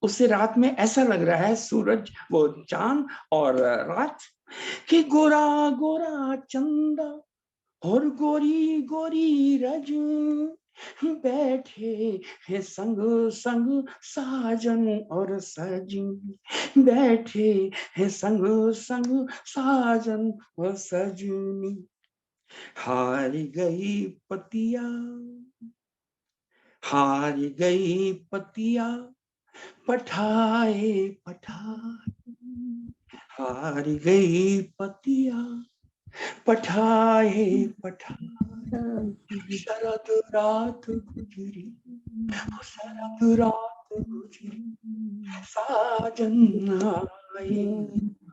उससे रात में ऐसा लग रहा है सूरज, वो चांद और रात, कि गोरा गोरा चंदा और गोरी गोरी रजनी बैठे हैं संग संग साजन और सजनी, बैठे हैं संग संग साजन और सजनी। हार गई पतिया, हार गई पतिया पठाए पठाए, हार गई पतिया पठाए पठाए। शरद रात गुजरी, शरद रात गुजरी, साजन आए,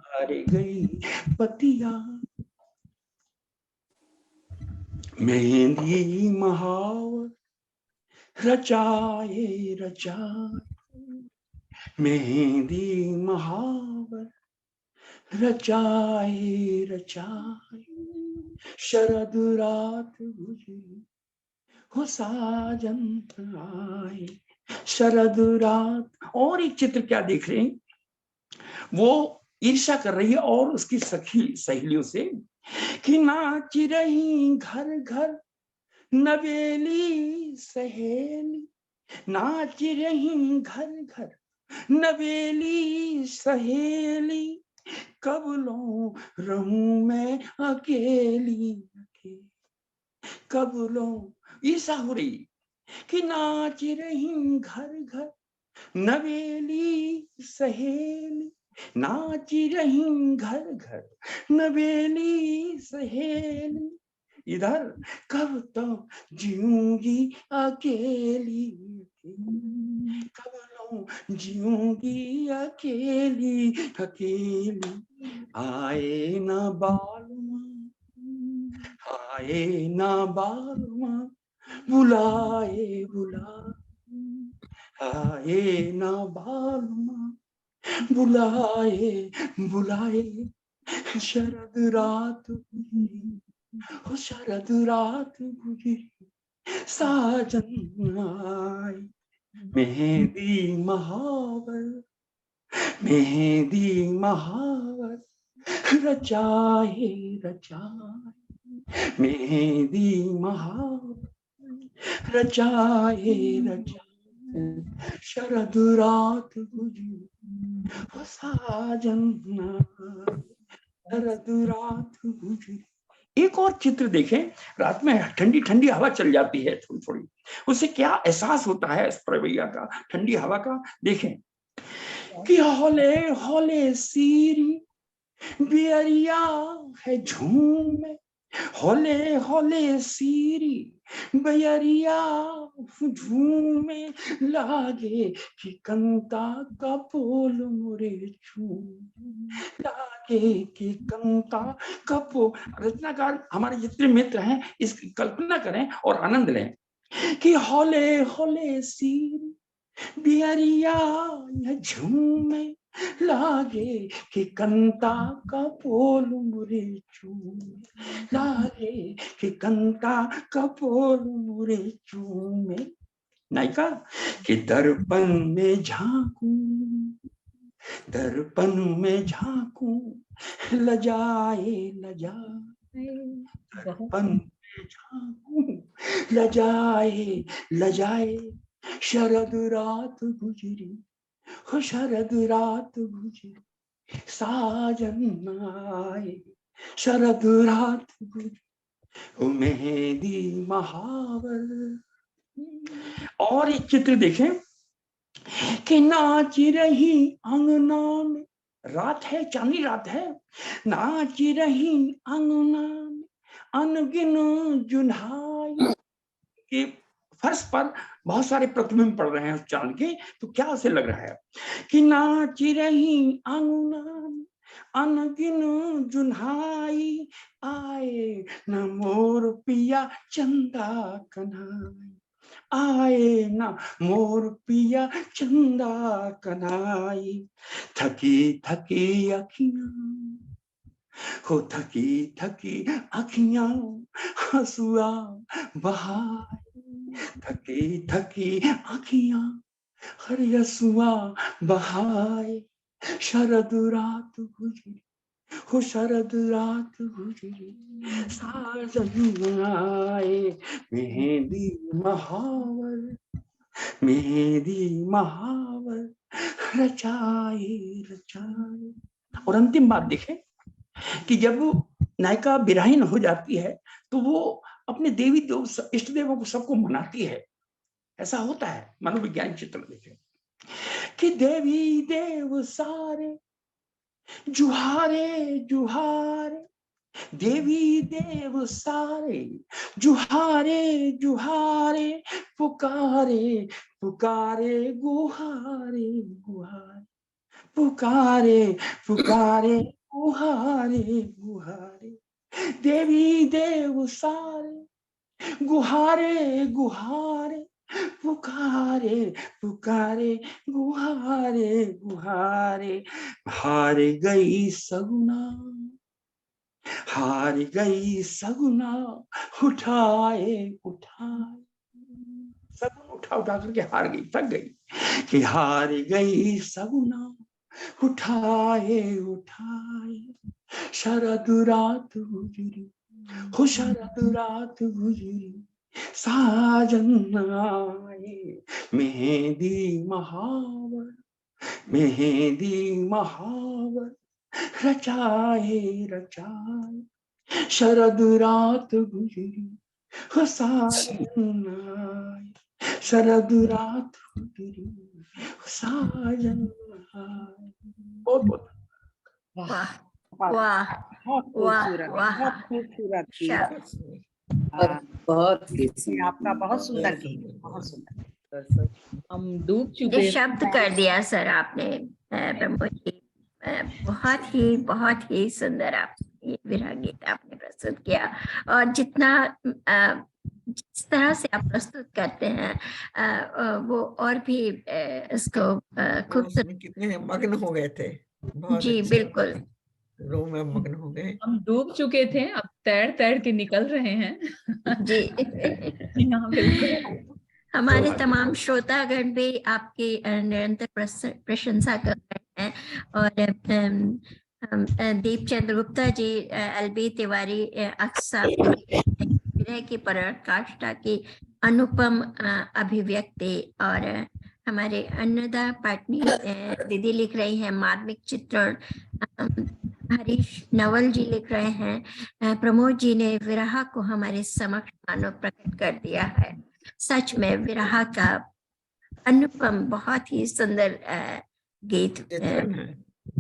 हार गई पतिया। मेहंदी महावर रचाए रचाए, मेहंदी महावर रचाए रचाए। शरद रात गुजरी, हो साजन आए, शरद रात। और एक चित्र क्या देख रहे हैं, वो ईर्ष्या कर रही है और उसकी सखी सहेलियों से, कि नाच रही घर घर नवेली सहेली, नाच रही घर घर नवेली सहेली, कब लो रहूं मैं अकेली, कब लो। ईर्ष्या हो रही कि नाच रही घर घर नवेली सहेली, नाच रही घर घर नवेली सहेली, इधर कब तो जीऊंगी अकेली, कब लो जीऊंगी अकेली अकेली। आए ना बालमा, आए ना बालमा, बुलाए बुलाए, आए ना बालमा, बुलाए बुलाए। शरद रात गुजरी, हो शरद रात गुजरी, साजन आए। मेहंदी महावर, मेहंदी महावर रचाए रचाए, मेहंदी महावर रचाए रचाए। शरद रात गुजरी, हो साजन आए, शरद रात गुजरी। एक और चित्र देखें, रात में ठंडी ठंडी हवा चल जाती है थोड़ी थोड़ी, उससे क्या एहसास होता है इस प्रवैया का, ठंडी हवा का। देखें कि हौले हौले सीरी बियरिया है झूम में, हौले हौले सीरी बियरिया झूमे, लागे कि कंता का पोल मोरे झूम, लागे कि कंता का पोल। रचनाकार हमारे जितने मित्र हैं इसकी कल्पना करें और आनंद लें कि हौले हौले सीरी बियरिया झूमे, लागे कि कंता का पोल मुरे चूमे, लागे कि कंता का पोल मुरे चूमे। नायिका कि दर्पण में झांकूं, दर्पण में झांकूं, लजाए लजाए, दर्पण में झांकूं, लजाए लजाए। शरद रात गुजरी, हो शरद रात गुजरी, साजन आए, शरद रात गुजरी, हो मेहंदी महावर। और एक चित्र देखें कि नाच रही अंगना में, रात है, चांदनी रात है, नाच रही अंगना में अनगिन जुन्हाई, कि फर्श पर बहुत सारे प्रतिबिंब पड़ रहे हैं उस चांद के, तो क्या उसे लग रहा है कि नाच रही अंगना में अनगिन जुन्हाई, आए न मोर पिया चंदा कन्हाई, आए ना मोर पिया चंदा कन्हाई। थकी थकी अखियां, हो थकी थकी अखियां हंसुआ बहाए, थकी थकी अखियां हर यसुआ बहाए, शरद रात गुजरी, हो शरद रात गुजरी, साजन आए, मेहंदी महावर, मेहंदी महावर, रचाए रचाए। और अंतिम बात देखें कि जब नायिका विराहीन हो जाती है तो वो अपने देवी देव इष्ट देवों को सबको मनाती है। ऐसा होता है, मनोविज्ञान चित्र देखें कि देवी देव सारे जुहारे जुहारे, देवी देव सारे जुहारे जुहारे, पुकारे पुकारे गुहारे गुहारे, पुकारे पुकारे गुहारे गुहारे, देवी देव सारे गुहारे गुहारे, पुकारे पुकारे गुहारे गुहारे। हार गई सगुना, हार गई सगुना, उठाए उठाए, सगुन उठा उठा करके हार गई, थक गई कि हार गई सगुना, उठाए उठाए, शरद रात गुजरी, हो शरद रात गुजरी, साजन आए, मेहंदी महावर, मेहंदी महावर, रचाए रचाए, शरद रात गुजरी, हो साजन आए, शरद रात गुजरी, हो साजन आए। बहुत बहुत वाह बहुत वाह बहुत वाह खूबसूरत, वाह बहुत खूबसूरत गीत। शब्द हाँ, बहुत आपका बहुत सुंदर गीत, बहुत सुंदर। हम डूब जो चुके शब्द कर दिया सर आपने प्रमोद जी, बहुत ही सुंदर आप ये विरह गीत आपने प्रस्तुत किया। और जितना जिस तरह से आप प्रस्तुत करते हैं वो और भी इसको खूबसूरत। उसमें कितने मग्न हो गए थे, बहुत जी अच्छे बिल्कुल रूह में मग्न हो गए। हम डूब चुके थे, अब तैर तैर के निकल रहे हैं। जी हाँ बिल्कुल। हमारे तमाम श्रोतागण भी आपकी निरंतर प्रशंसा कर रहे हैं। और दीप चंद्र गुप्ता जी, एलबी तिवारी अक्सा विरह की पराकाष्ठा की अनुपम अभिव्यक्ति, और हमारे अन्नदा पाटनी दीदी लिख रही हैं मार्मिक चित्रण, हरीश नवल जी लिख रहे हैं प्रमोद जी ने विरह को हमारे समक्ष मानव प्रकट कर दिया है। सच में विरह का अनुपम बहुत ही सुंदर गीत चित्रण है,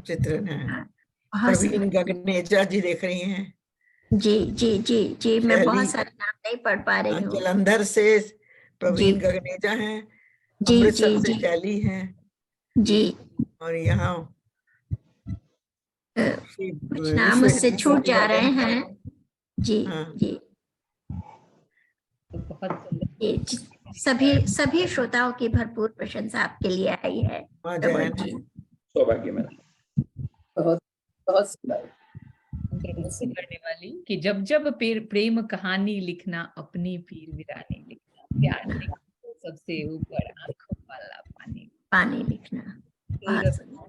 चित्रण है। बहुत प्रवीण गगनेजा जी देख रही हैं। जी जी जी जी मैं शैली, बहुत सारे नाम नहीं पढ़ पा रही हूँ। जलंधर से प्रवीण जी गगनेजा हैं, जी अमृतसर जी से जी शैली हैं, जी और यहाँ कुछ नाम मुझसे छूट जा रहे हैं। जी हाँ। जी बहुत सुंदर। जी, सभी श्रोताओं की भरपूर प्रशंसा आपके लिए आई है प्रमोद जी। सौभाग्य मेरा। बहुत बहुत सुंदर। करने वाली कि जब जब प्रेम कहानी लिखना, अपनी पीर विरानी लिखना, प्यार लिखना, सबसे ऊपर आंखों वाला पानी पानी लिखना, बहुत सुंदर।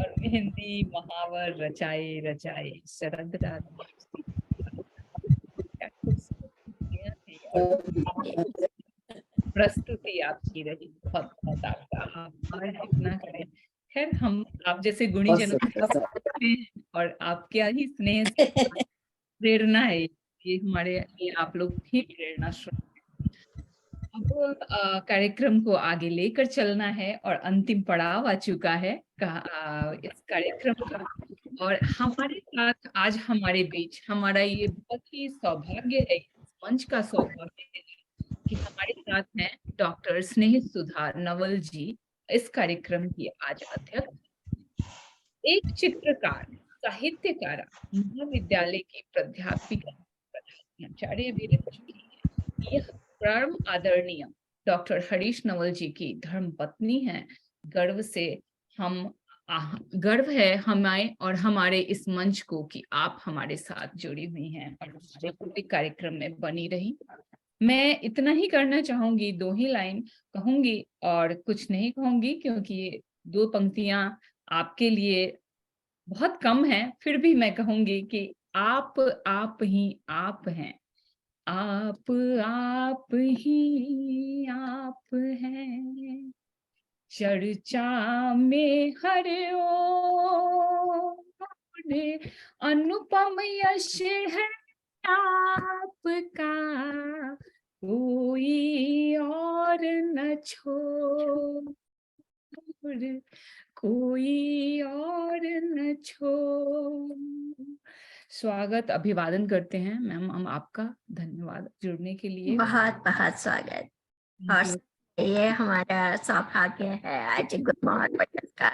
और मेहंदी महावर रचाए रचाए, शरद रात प्रस्तुति आपकी रही, बहुत बहुत आपका आभार इतना करें। खैर हम आप जैसे गुणी जनों और आपके ही स्नेह से प्रेरणा है, ये हमारे लिए आप लोग ही प्रेरणा स्रोत। अब कार्यक्रम को आगे लेकर चलना है और अंतिम पड़ाव आ चुका है इस कार्यक्रम का। और हमारे साथ आज हमारे बीच हमारा ये बहुत ही सौभाग्य है, मंच का सौभाग्य है कि हमारे साथ हैं डॉक्टर स्नेह सुधा नवल जी, इस कार्यक्रम की आज अध्यक्ष। एक चित्रकार, साहित्यकार, महाविद्यालय की प्राध्यापिका, प्रधानाचार्य भी रह चुकी है। यह परम आदरणीय डॉक्टर हरीश नवल जी की धर्मपत्नी है। गर्व है हमें और हमारे इस मंच को कि आप हमारे साथ जुड़ी हुई हैं और हमारे पूरे कार्यक्रम में बनी रही। मैं इतना ही करना चाहूंगी, 2 ही लाइन कहूंगी और कुछ नहीं कहूंगी, क्योंकि ये 2 पंक्तियां आपके लिए बहुत कम हैं। फिर भी मैं कहूंगी कि आप ही आप हैं, आप ही आप हैं, चर्चा में हर ओर अनुपम यश है आपका, कोई और न छोड़, कोई और न छोड़। स्वागत, अभिवादन करते हैं मैम हम आपका। धन्यवाद जुड़ने के लिए। बहुत बहुत स्वागत। और ये हमारा सौभाग्य है आज गुलमोहर पटेल का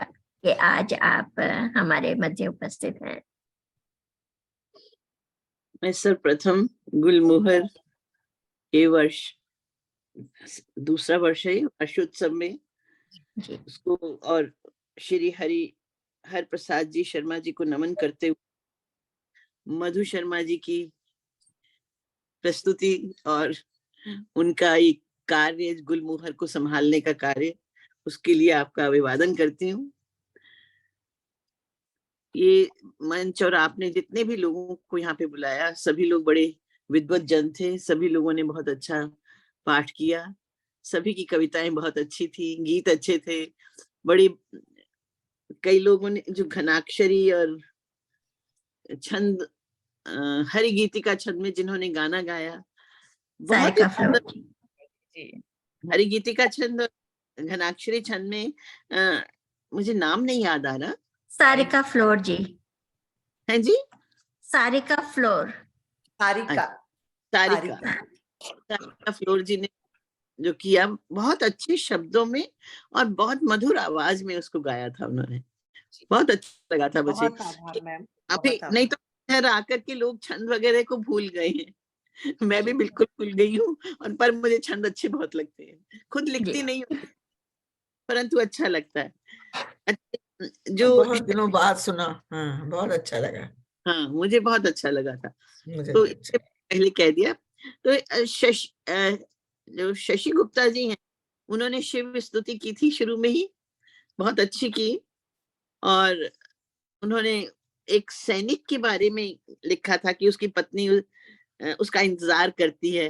कि आज आप हमारे मध्य उपस्थित हैं। मैं सर्वप्रथम गुलमोहर ये वर्ष दूसरा वर्ष है वर्षोत्सव में उसको और श्री हर प्रसाद जी शर्मा जी को नमन करते हुए मधु शर्मा जी की प्रस्तुति और उनका एक कार्य गुलमोहर को संभालने का कार्य, उसके लिए आपका अभिवादन करती हूँ। ये मंच और आपने जितने भी लोगों को यहाँ पे बुलाया, सभी लोग बड़े विद्वत जन थे, सभी लोगों ने बहुत अच्छा पाठ किया, सभी की कविताएं बहुत अच्छी थी, गीत अच्छे थे। बड़ी कई लोगों ने जो घनाक्षरी और छंद हरि गीतिका छंद में जिन्होंने गाना गाया, बहुत हरि गीतिका छंद और घनाक्षरी छंद में मुझे नाम नहीं याद आ रहा। सारिका फ्लोर जी हैं जी, सारिका फ्लोर, सारिका फ्लोर जी ने जो किया, बहुत अच्छे शब्दों में और बहुत मधुर आवाज में उसको गाया था उन्होंने, बहुत अच्छा लगा था मुझे। अभी नहीं तो इधर आकर के लोग छंद वगैरह को भूल गए हैं, मैं भी बिल्कुल भूल गई हूँ, और पर मुझे छंद अच्छे बहुत लगते हैं। खुद लिखती नहीं हूँ परंतु अच्छा लगता है। जो बहुत दिनों बाद सुना, हाँ बहुत अच्छा लगा। हाँ मुझे बहुत अच्छा लगा था, तो इससे पहले कह दिया। तो जो शशि गुप्ता जी हैं, उन्होंने शिव स्तुति की थी शुरू में ही, बहुत अच्छी की, और उन्होंने एक सैनिक के बारे में लिखा था कि उसकी पत्नी उसका इंतजार करती है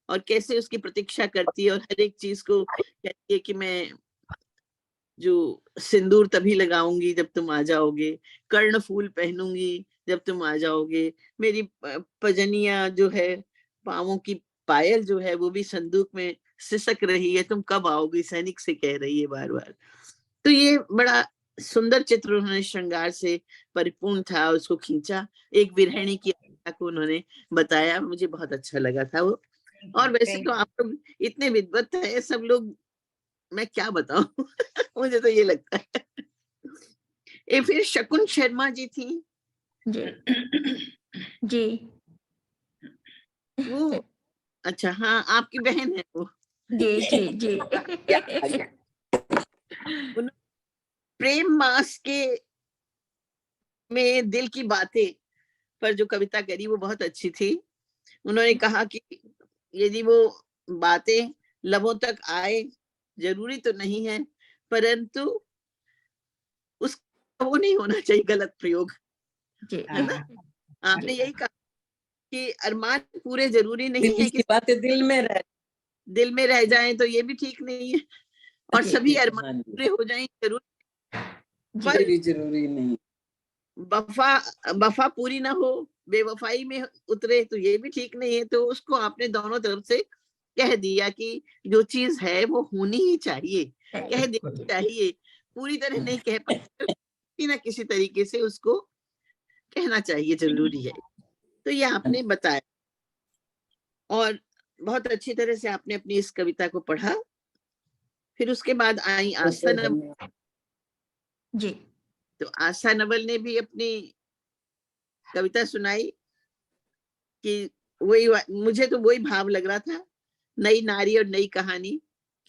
और कैसे उसकी प्रतीक्षा करती है, और हर एक चीज को कहती है कि मैं जो सिंदूर तभी लगाऊंगी जब तुम आ जाओगे, कर्ण फूल पहनूंगी जब तुम आ जाओगे, मेरी पजनिया जो है, पांवों की पायल जो है वो भी संदूक में सिसक रही है, तुम कब आओगी, सैनिक से कह रही है बार बार। तो ये बड़ा सुंदर चित्र उन्होंने श्रृंगार से परिपूर्ण था, उसको खींचा, एक विरहिणी की अवस्था को उन्होंने बताया, मुझे बहुत अच्छा लगा था वो। और वैसे तो आप लोग इतने विद्वत है सब लोग, मैं क्या बताऊं मुझे तो ये लगता है। ये फिर शकुन शर्मा जी थी जी वो, अच्छा हाँ आपकी बहन है वो। जी जी जी प्रेम मास के में दिल की बातें पर जो कविता करी वो बहुत अच्छी थी। उन्होंने कहा कि यदि वो बातें लबों तक आए, जरूरी तो नहीं है, परंतु उसका वो नहीं होना चाहिए गलत प्रयोग, है ना। आपने यही कहा कि अरमान पूरे जरूरी नहीं है कि बातें दिल में रह जाएं, तो ये भी ठीक नहीं है, और सभी अरमान पूरे हो जाएं जरूरी नहीं। वफा पूरी ना हो, बेवफाई में उतरे, तो ये भी ठीक नहीं है। तो उसको आपने दोनों तरफ से कह दिया कि जो चीज है वो होनी ही चाहिए, कह देनी चाहिए, पूरी तरह नहीं कह पाते, किसी ना किसी तरीके से उसको कहना चाहिए, जरूरी है। तो ये आपने बताया, और बहुत अच्छी तरह से आपने अपनी इस कविता को पढ़ा। फिर उसके बाद आई आस्था नवल जी। तो आस्था नवल ने भी अपनी कविता सुनाई कि वही, मुझे तो वही भाव लग रहा था, नई नारी और नई कहानी,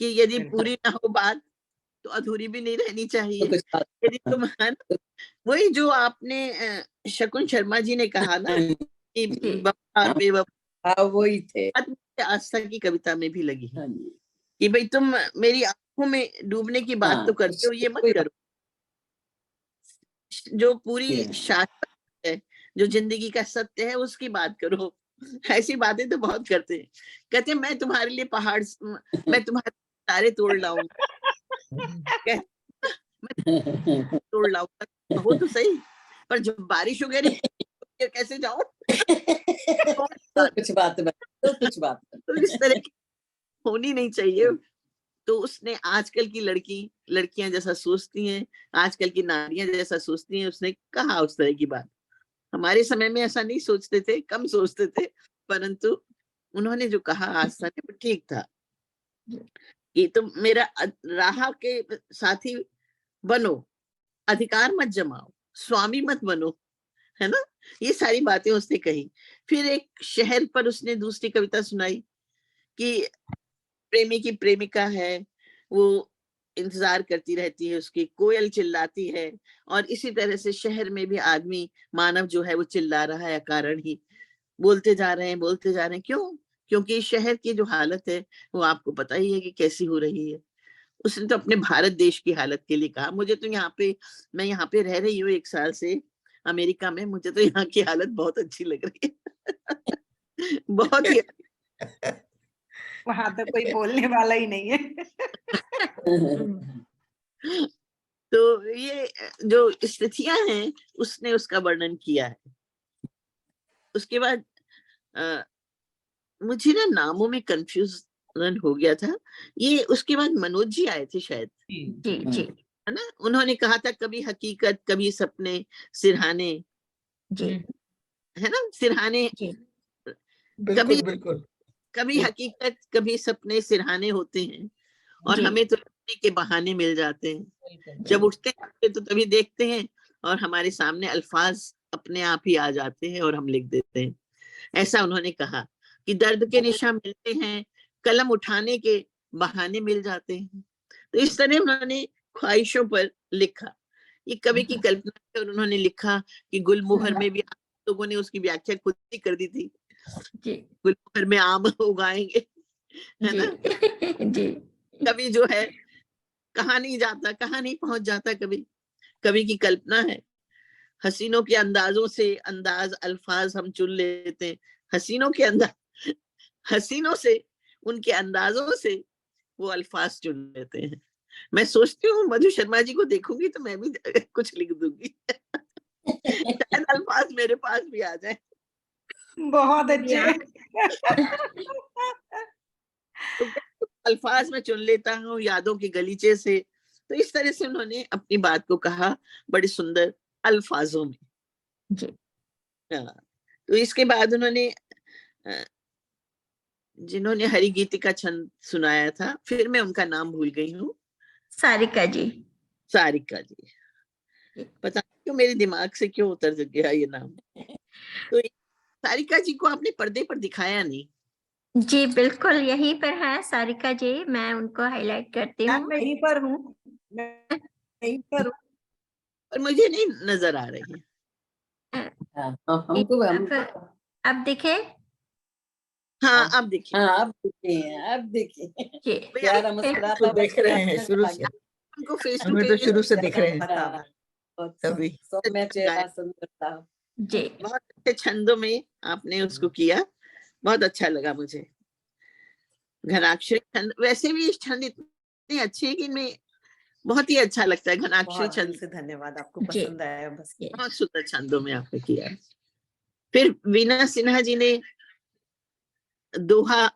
कि यदि पूरी ना हो बात तो अधूरी भी नहीं रहनी चाहिए। यदि तुम वही जो आपने शकुन शर्मा जी ने कहा ना कि बेवफा वही थे, आस्था की कविता में भी लगी है कि भाई तुम मेरी आंखों में डूबने की बात तो करते हो, ये मत करो। जो पूरी शाश्वत है, जो जिंदगी का सत्य है, उसकी बात करो। ऐसी बातें तो बहुत करते हैं। कहते हैं मैं तुम्हारे लिए पहाड़, मैं तुम्हारे तारे तोड़ लाऊंगा, मैं तोड़ लाऊंगा, हो तो सही, पर जब बारिश वगैरह कैसे जाऊं? कुछ बात तो इस तरह की होनी नहीं चाहिए। तो उसने आजकल की लड़कियां जैसा सोचती हैं, आजकल की नारियां जैसा सोचती हैं, उसने कहा उस तरह की बात। हमारे समय में ऐसा नहीं सोचते थे, कम सोचते थे, परंतु उन्होंने जो कहा आस्था ने वो ठीक था कि तुम मेरा राह के साथी बनो, अधिकार मत जमाओ, स्वामी मत बनो, है ना। ये सारी बातें उसने कही। फिर एक शहर पर उसने दूसरी कविता सुनाई कि प्रेमी की प्रेमिका है, वो इंतजार करती रहती है उसकी, कोयल चिल्लाती है, और इसी तरह से शहर में भी आदमी, मानव जो है वो चिल्ला रहा है अकारण ही, बोलते जा रहे हैं। क्यों? क्योंकि शहर की जो हालत है वो आपको पता ही है कि कैसी हो रही है। उसने तो अपने भारत देश की हालत के लिए कहा, मुझे तो मैं यहाँ पे रह रही हूँ 1 साल से अमेरिका में, मुझे तो यहाँ की हालत बहुत अच्छी लग रही है। बहुत ही वहां तो कोई बोलने वाला ही नहीं है। तो ये जो स्थितियां हैं उसने उसका वर्णन किया है। उसके बाद मुझे ना नामों में कंफ्यूजन हो गया था। ये उसके बाद मनोज जी आए थे शायद, जी है ना। उन्होंने कहा था कभी हकीकत कभी सपने सिरहाने, जी, है ना, सिरहाने, बिल्कुल बिल्कुल। कभी हकीकत कभी सपने सिरहाने होते हैं, और जी। हमें तो लिखने के बहाने मिल जाते हैं। जब उठते हैं तो तभी देखते हैं और हमारे सामने अल्फाज अपने आप ही आ जाते हैं और हम लिख देते हैं। ऐसा उन्होंने कहा कि दर्द के निशान मिलते हैं, कलम उठाने के बहाने मिल जाते हैं। तो इस तरह उन्होंने ख्वाहिशों पर लिखा। ये कवि की कल्पना है, और उन्होंने लिखा कि गुलमोहर में भी लोगों ने उसकी व्याख्या खुद ही कर दी थी। गुलमोहर में आम उगाएंगे, है ना। जी। कवि जो है कहाँ नहीं जाता, कहाँ नहीं पहुंच जाता कवि। कवि की कल्पना है। हसीनों के अंदाजों से अंदाज अल्फाज हम चुन लेते हैं। हसीनों से उनके अंदाजों से वो अल्फाज चुन लेते हैं। मैं सोचती हूँ मधु शर्मा जी को देखूंगी तो मैं भी कुछ लिख दूंगी। शायद अल्फाज मेरे पास भी आ जाए। बहुत अच्छे। तो अल्फाज में चुन लेता हूँ यादों के गलीचे से। तो इस तरह से उन्होंने अपनी बात को कहा बड़े सुंदर अल्फाजों में। जी। तो इसके बाद उन्होंने जिन्होंने हरि गीति का छंद सुनाया था, फिर मैं उनका नाम भूल गई हूँ। सारिका जी। पता नहीं क्यों मेरे दिमाग से क्यों उतर गया ये नाम। तो सारिका जी को आपने पर्दे पर दिखाया नहीं। जी बिल्कुल, यहीं पर है सारिका जी, मैं उनको हाईलाइट करती हूँ। मैं यहीं पर हूँ, पर मुझे नहीं नजर आ रही है। अब दिखे? हाँ अब देखिए। अब देखिए प्यारा मुस्कुराता देख रहे हैं शुरू से, उनको फेस हमें तो शुरू से दिख रहे हैं तभी। मैं चेहरा सुंदरता जी। बहुत अच्छे छंदों में आपने उसको किया, बहुत अच्छा लगा मुझे। घनाक्षरी छंद, वैसे भी छंद इतने अच्छे हैं कि मैं बहुत ही अच्छा लगता है घनाक्षरी छंद से। धन्यवाद, आपको पसंद आया। बस बहुत सुंदर छंदों में आपने किया। फिर वीना सिन्हा जी ने दोहा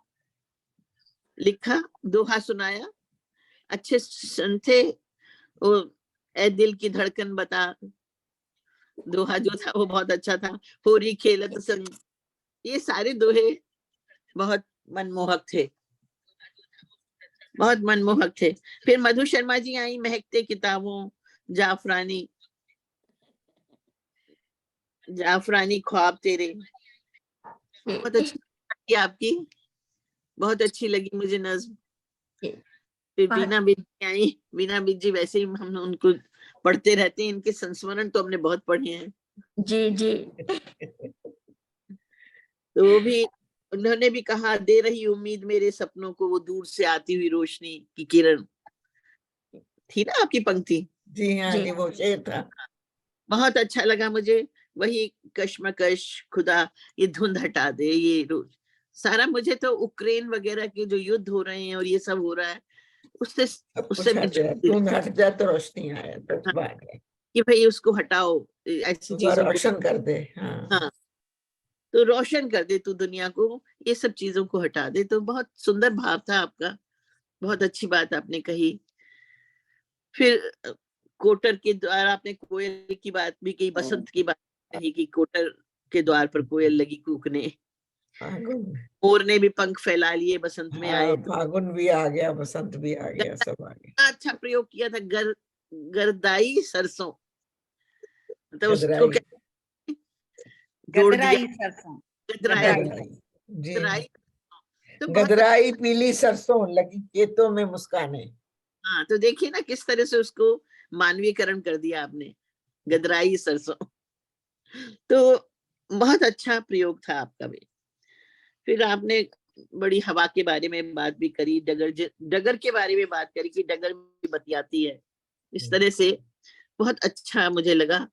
लिखा, दोहा सुनाया, अच्छे सुन थे वो। ए दिल की धड़कन बता, दोहा जो था वो बहुत अच्छा था। होरी खेलत संग, ये सारे दोहे बहुत मनमोहक थे, बहुत मनमोहक थे। फिर मधु शर्मा जी आई, महकते किताबों, जाफरानी ख्वाब तेरे, बहुत अच्छी लगी आपकी, बहुत अच्छी लगी मुझे नज्म। फिर वीना बिज जी आई। वीना बिज जी वैसे ही हम उनको पढ़ते रहते हैं, इनके संस्मरण तो हमने बहुत पढ़े हैं। जी जी। तो वो भी उन्होंने भी कहा, दे रही उम्मीद मेरे सपनों को वो दूर से आती हुई रोशनी की किरण, थी ना आपकी पंक्ति? जी हाँ जी, वो शेर था। बहुत अच्छा लगा मुझे। वही कश्मकश खुदा ये धुंध हटा दे, ये रोज सारा, मुझे तो उक्रेन वगैरह के जो युद्ध हो रहे हैं और ये सब हो रहा है, उससे धुंध हट जाए तो रोशनी आए, तो बात है कि भाई उसको हटाओ, ऐसी चीजों को रोशन कर दे। हाँ, तो रोशन कर दे तू दुनिया को, ये सब चीजों को हटा दे। तो बहुत सुंदर भाव था आपका, बहुत अच्छी बात आपने कही। फिर कोटर के द्वार आपने कोयल की बात भी की, बसंत की बात कही कि कोटर के द्वार पर कोयल लगी कूकने, मोर ने भी पंख फैला लिए बसंत में आए। फागुन भी आ गया, बसंत भी आ गया, सब आ गया। अच्छा प्रयोग किया था, गरदाई सरसों, तो उसको गदराई सरसों, गदराई, गदराई पीली सरसों लगी खेतों में मुस्काने। हाँ, तो देखिए ना किस तरह से उसको मानवीकरण कर दिया आपने, गदराई सरसों। तो बहुत अच्छा प्रयोग था आपका भी। फिर आपने बड़ी हवा के बारे में बात भी करी, डगर के बारे में बात करी कि डगर भी बतियाती है, इस तरह से बहुत अच्छा मुझे लगा।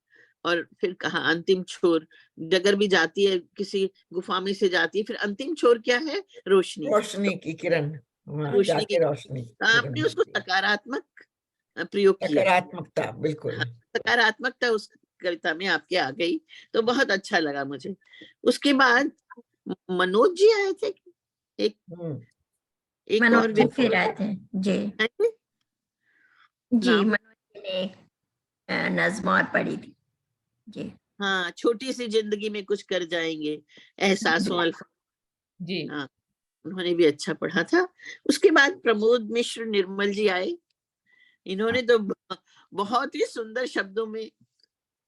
और फिर कहा अंतिम छोर, डगर भी जाती है, किसी गुफा में से जाती है, फिर अंतिम छोर क्या है? रोशनी, रोशनी की किरण, रोशनी की रोशनी। आपने उसको सकारात्मक प्रयोग किया, सकारात्मकता, बिल्कुल सकारात्मकता उस कविता में आपके आ गई, तो बहुत अच्छा लगा मुझे। उसके बाद मनोज जी आए थे, एक मनोज और जी फिर आए थे जी जी, मनोज जी ने नज़्म और पढ़ी थी जी। हाँ, छोटी सी जिंदगी में कुछ कर जाएंगे, एहसासों अल्फाज जी, हाँ, उन्होंने भी अच्छा पढ़ा था। उसके बाद प्रमोद मिश्र निर्मल जी आए, इन्होंने तो बहुत ही सुंदर शब्दों में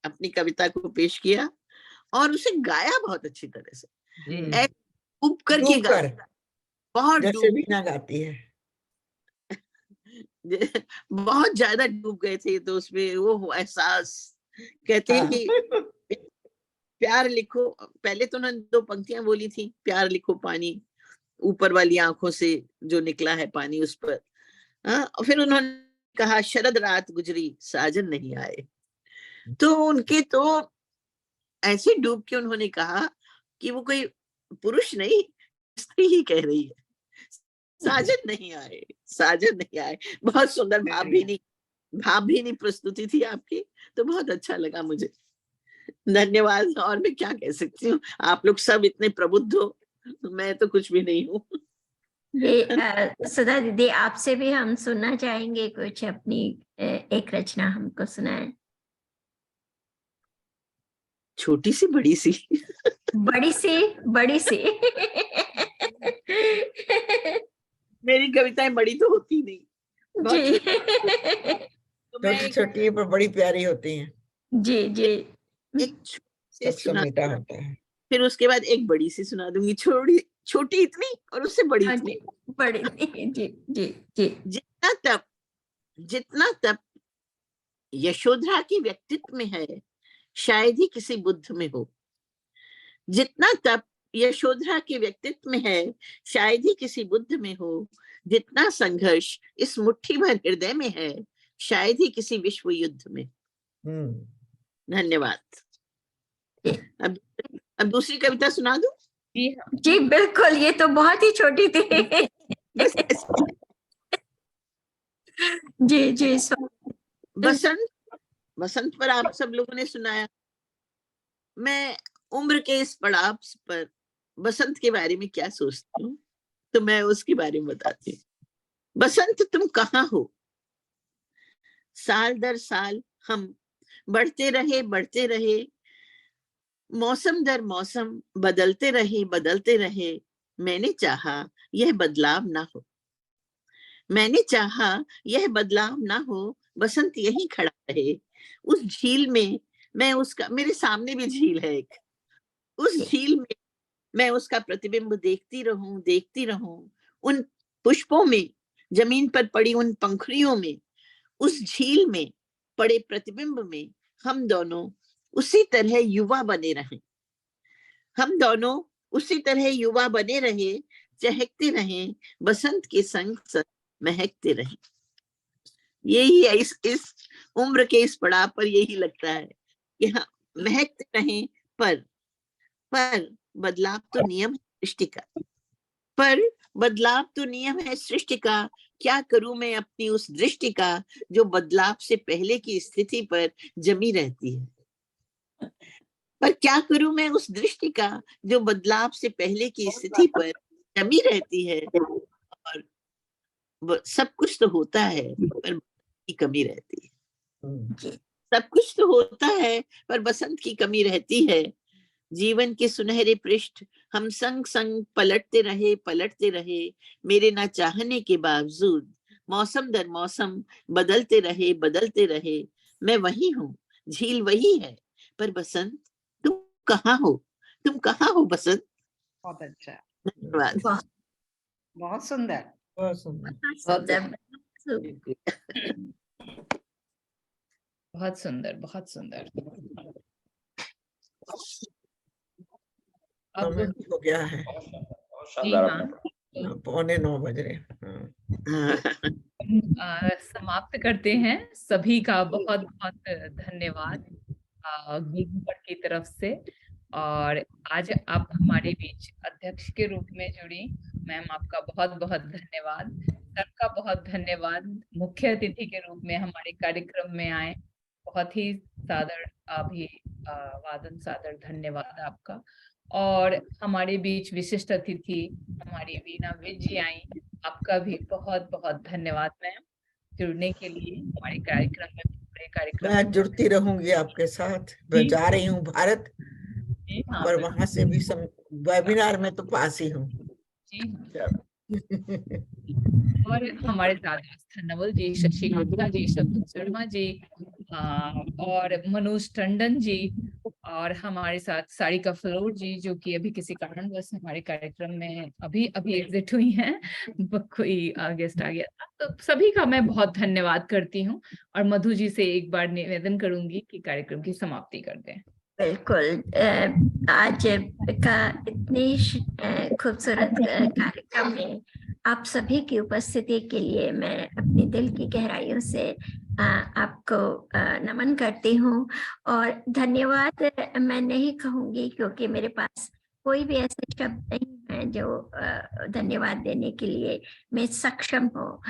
अपनी कविता को पेश किया और उसे गाया बहुत अच्छी तरह से, डूब करके गाया, बहुत जैसे वीणा गाती है। बहुत ज्यादा डूब गए थे, तो उसमें वो एहसास, कहते हैं कि प्यार लिखो, पहले तो उन्होंने 2 पंक्तियां बोली थी, प्यार लिखो पानी ऊपर वाली आंखों से जो निकला है पानी उस पर, और फिर उन्होंने कहा शरद रात गुजरी साजन नहीं आए। तो उनके तो ऐसे डूब के उन्होंने कहा कि वो कोई पुरुष नहीं, स्त्री ही कह रही है, साजन नहीं आए, साजन नहीं आए। बहुत सुंदर भावभीनी प्रस्तुति थी आपकी, तो बहुत अच्छा लगा मुझे, धन्यवाद। और मैं क्या कह सकती हूँ, आप लोग सब इतने प्रबुद्ध हो, मैं तो कुछ भी नहीं हूँ। ये सुधा दीदी, आपसे भी हम सुनना चाहेंगे कुछ, अपनी एक रचना हमको सुनाएं। छोटी सी बड़ी सी बड़ी सी मेरी कविताएं बड़ी तो होती नहीं, जी छोटी छोटी पर बड़ी प्यारी होती हैं। जी जी, एक से मीठा होता है। फिर उसके बाद एक बड़ी सी सुना दूंगी, छोटी इतनी और उससे बड़ी इतनी, बड़ी जी जी जी। जितना तप यशोधरा के व्यक्तित्व में है, शायद ही किसी बुद्ध में हो। जितना तप यशोधरा के व्यक्तित्व में है, शायद ही किसी बुद्ध में हो। जितना संघर्ष इस मुट्ठी भर हृदय में है, शायद ही किसी विश्व युद्ध में। धन्यवाद। अब दूसरी कविता सुना दूं? जी बिल्कुल, ये तो बहुत ही छोटी थी। जी जी। बसंत पर आप सब लोगों ने सुनाया। मैं उम्र के इस पड़ाव पर बसंत के बारे में क्या सोचती हूँ, तो मैं उसके बारे में बताती हूँ। बसंत तुम कहाँ हो? साल दर साल हम बढ़ते रहे, मौसम दर मौसम बदलते रहे। मैंने चाहा यह बदलाव ना हो, मैंने चाहा यह बदलाव ना हो। बसंत यहीं खड़ा रहे उस झील में, मैं उसका, मेरे सामने भी झील है एक, उस झील में मैं उसका प्रतिबिंब देखती रहूं। उन पुष्पों में, जमीन पर पड़ी उन पंखुड़ियों में, उस झील में पड़े प्रतिबिंब में हम दोनों उसी तरह युवा बने रहें। हम दोनों उसी तरह युवा बने रहे, चहकते रहे, बसंत के संग संग महकते रहे। यही है इस उम्र के इस पड़ाव पर यही लगता है कि हाँ, महकते रहे, पर बदलाव तो नियम है सृष्टि का, पर बदलाव तो नियम है सृष्टि का। क्या करूं मैं अपनी उस दृष्टि का जो बदलाव से पहले की स्थिति पर जमी रहती है, पर क्या करूं मैं उस दृष्टि का जो बदलाव से पहले की स्थिति पर जमी रहती है। और सब कुछ तो होता है पर की कमी रहती है, सब कुछ तो होता है पर बसंत की कमी रहती है। जीवन के सुनहरे पृष्ठ हम संग संग पलटते रहे, मेरे ना चाहने के बावजूद मौसम दर मौसम बदलते रहे। मैं वही हूँ, झील वही है, पर बसंत तुम कहाँ हो बसंत। बहुत अच्छा, धन्यवाद। बहुत सुंदर, बहुत सुंदर, बहुत सुंदर, बहुत सुंदर। अब हो गया है, जी हाँ, 8:45 बज रहे हैं। समाप्त करते हैं। सभी का बहुत बहुत धन्यवाद गुलमोहर की तरफ से। और आज आप हमारे बीच अध्यक्ष के रूप में जुड़ी, मैम आपका बहुत बहुत धन्यवाद। सबका बहुत धन्यवाद। मुख्य अतिथि के रूप में हमारे कार्यक्रम में आए, बहुत ही सादर अभिवादन, सादर धन्यवाद आपका। और हमारे बीच विशिष्ट अतिथि हमारी वीणा विज जी आई, आपका भी बहुत बहुत धन्यवाद मैम जुड़ने के लिए हमारे कार्यक्रम में, पूरे कार्यक्रम मैं जुड़ती रहूंगी आपके साथ। मैं जा रही हूँ भारत, और वहां से भी वेबिनार में तो पास ही हूँ। और हमारे साथ नवल जी, शशि गुप्ता जी, शब्द शर्मा जी, और मनोज टंडन जी, और हमारे साथ सारिका फ्लोर जी, जो कि अभी किसी कारणवश हमारे कार्यक्रम में अभी एग्जिट हुई हैं, कोई गेस्ट आ गया था। तो सभी का मैं बहुत धन्यवाद करती हूँ, और मधु जी से एक बार निवेदन करूंगी कि कार्यक्रम की समाप्ति कर दें। बिल्कुल, आज का इतनी खूबसूरत कार्यक्रम में आप सभी की उपस्थिति के लिए मैं अपनी दिल की गहराइयों से आपको नमन करती हूँ। और धन्यवाद मैं नहीं कहूँगी, क्योंकि मेरे पास कोई भी ऐसे शब्द नहीं है जो धन्यवाद देने के लिए मैं सक्षम हूँ।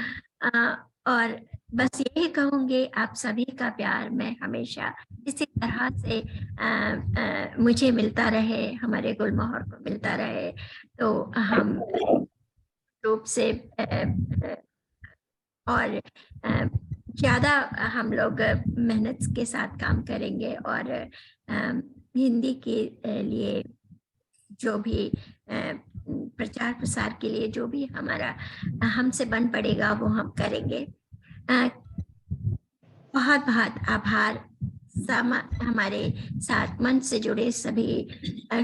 और बस यही कहूँगी, आप सभी का प्यार मैं हमेशा इसी तरह से मुझे मिलता रहे, हमारे गुलमोहर को मिलता रहे, तो हम रूप से और ज़्यादा हम लोग मेहनत के साथ काम करेंगे। और हिंदी के लिए जो भी प्रचार प्रसार के लिए जो भी हमारा हमसे बन पड़ेगा वो हम करेंगे। बहुत बहुत आभार हमारे साथ मंच से जुड़े सभी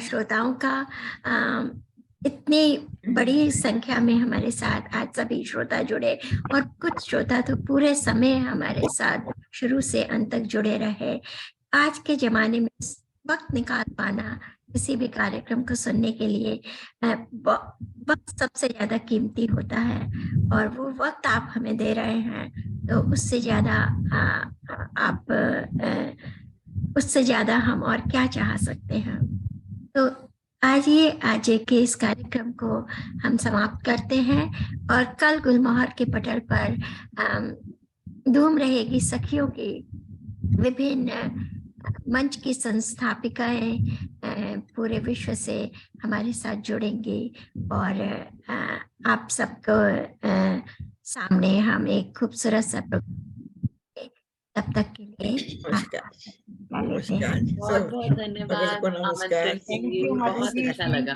श्रोताओं का। इतनी बड़ी संख्या में हमारे साथ आज सभी श्रोता जुड़े, और कुछ श्रोता तो पूरे समय हमारे साथ शुरू से अंत तक जुड़े रहे। आज के जमाने में वक्त निकाल पाना किसी भी कार्यक्रम को सुनने के लिए वक्त सबसे ज्यादा कीमती होता है, और वो वक्त आप हमें दे रहे हैं, तो उससे ज्यादा हम और क्या चाह सकते हैं। तो आज के इस कार्यक्रम को हम समाप्त करते हैं, और कल गुलमोहर के पटल पर धूम रहेगी सखियों की विभिन्न मंच की संस्थापिकाएं पूरे विश्व से हमारे साथ जुड़ेंगी, और आप सबको सामने हम एक खूबसूरत सा प्रोग्राम, तब तक के लिए बहुत बहुत धन्यवाद आमंत्रण के लिए, बहुत अच्छा लगा।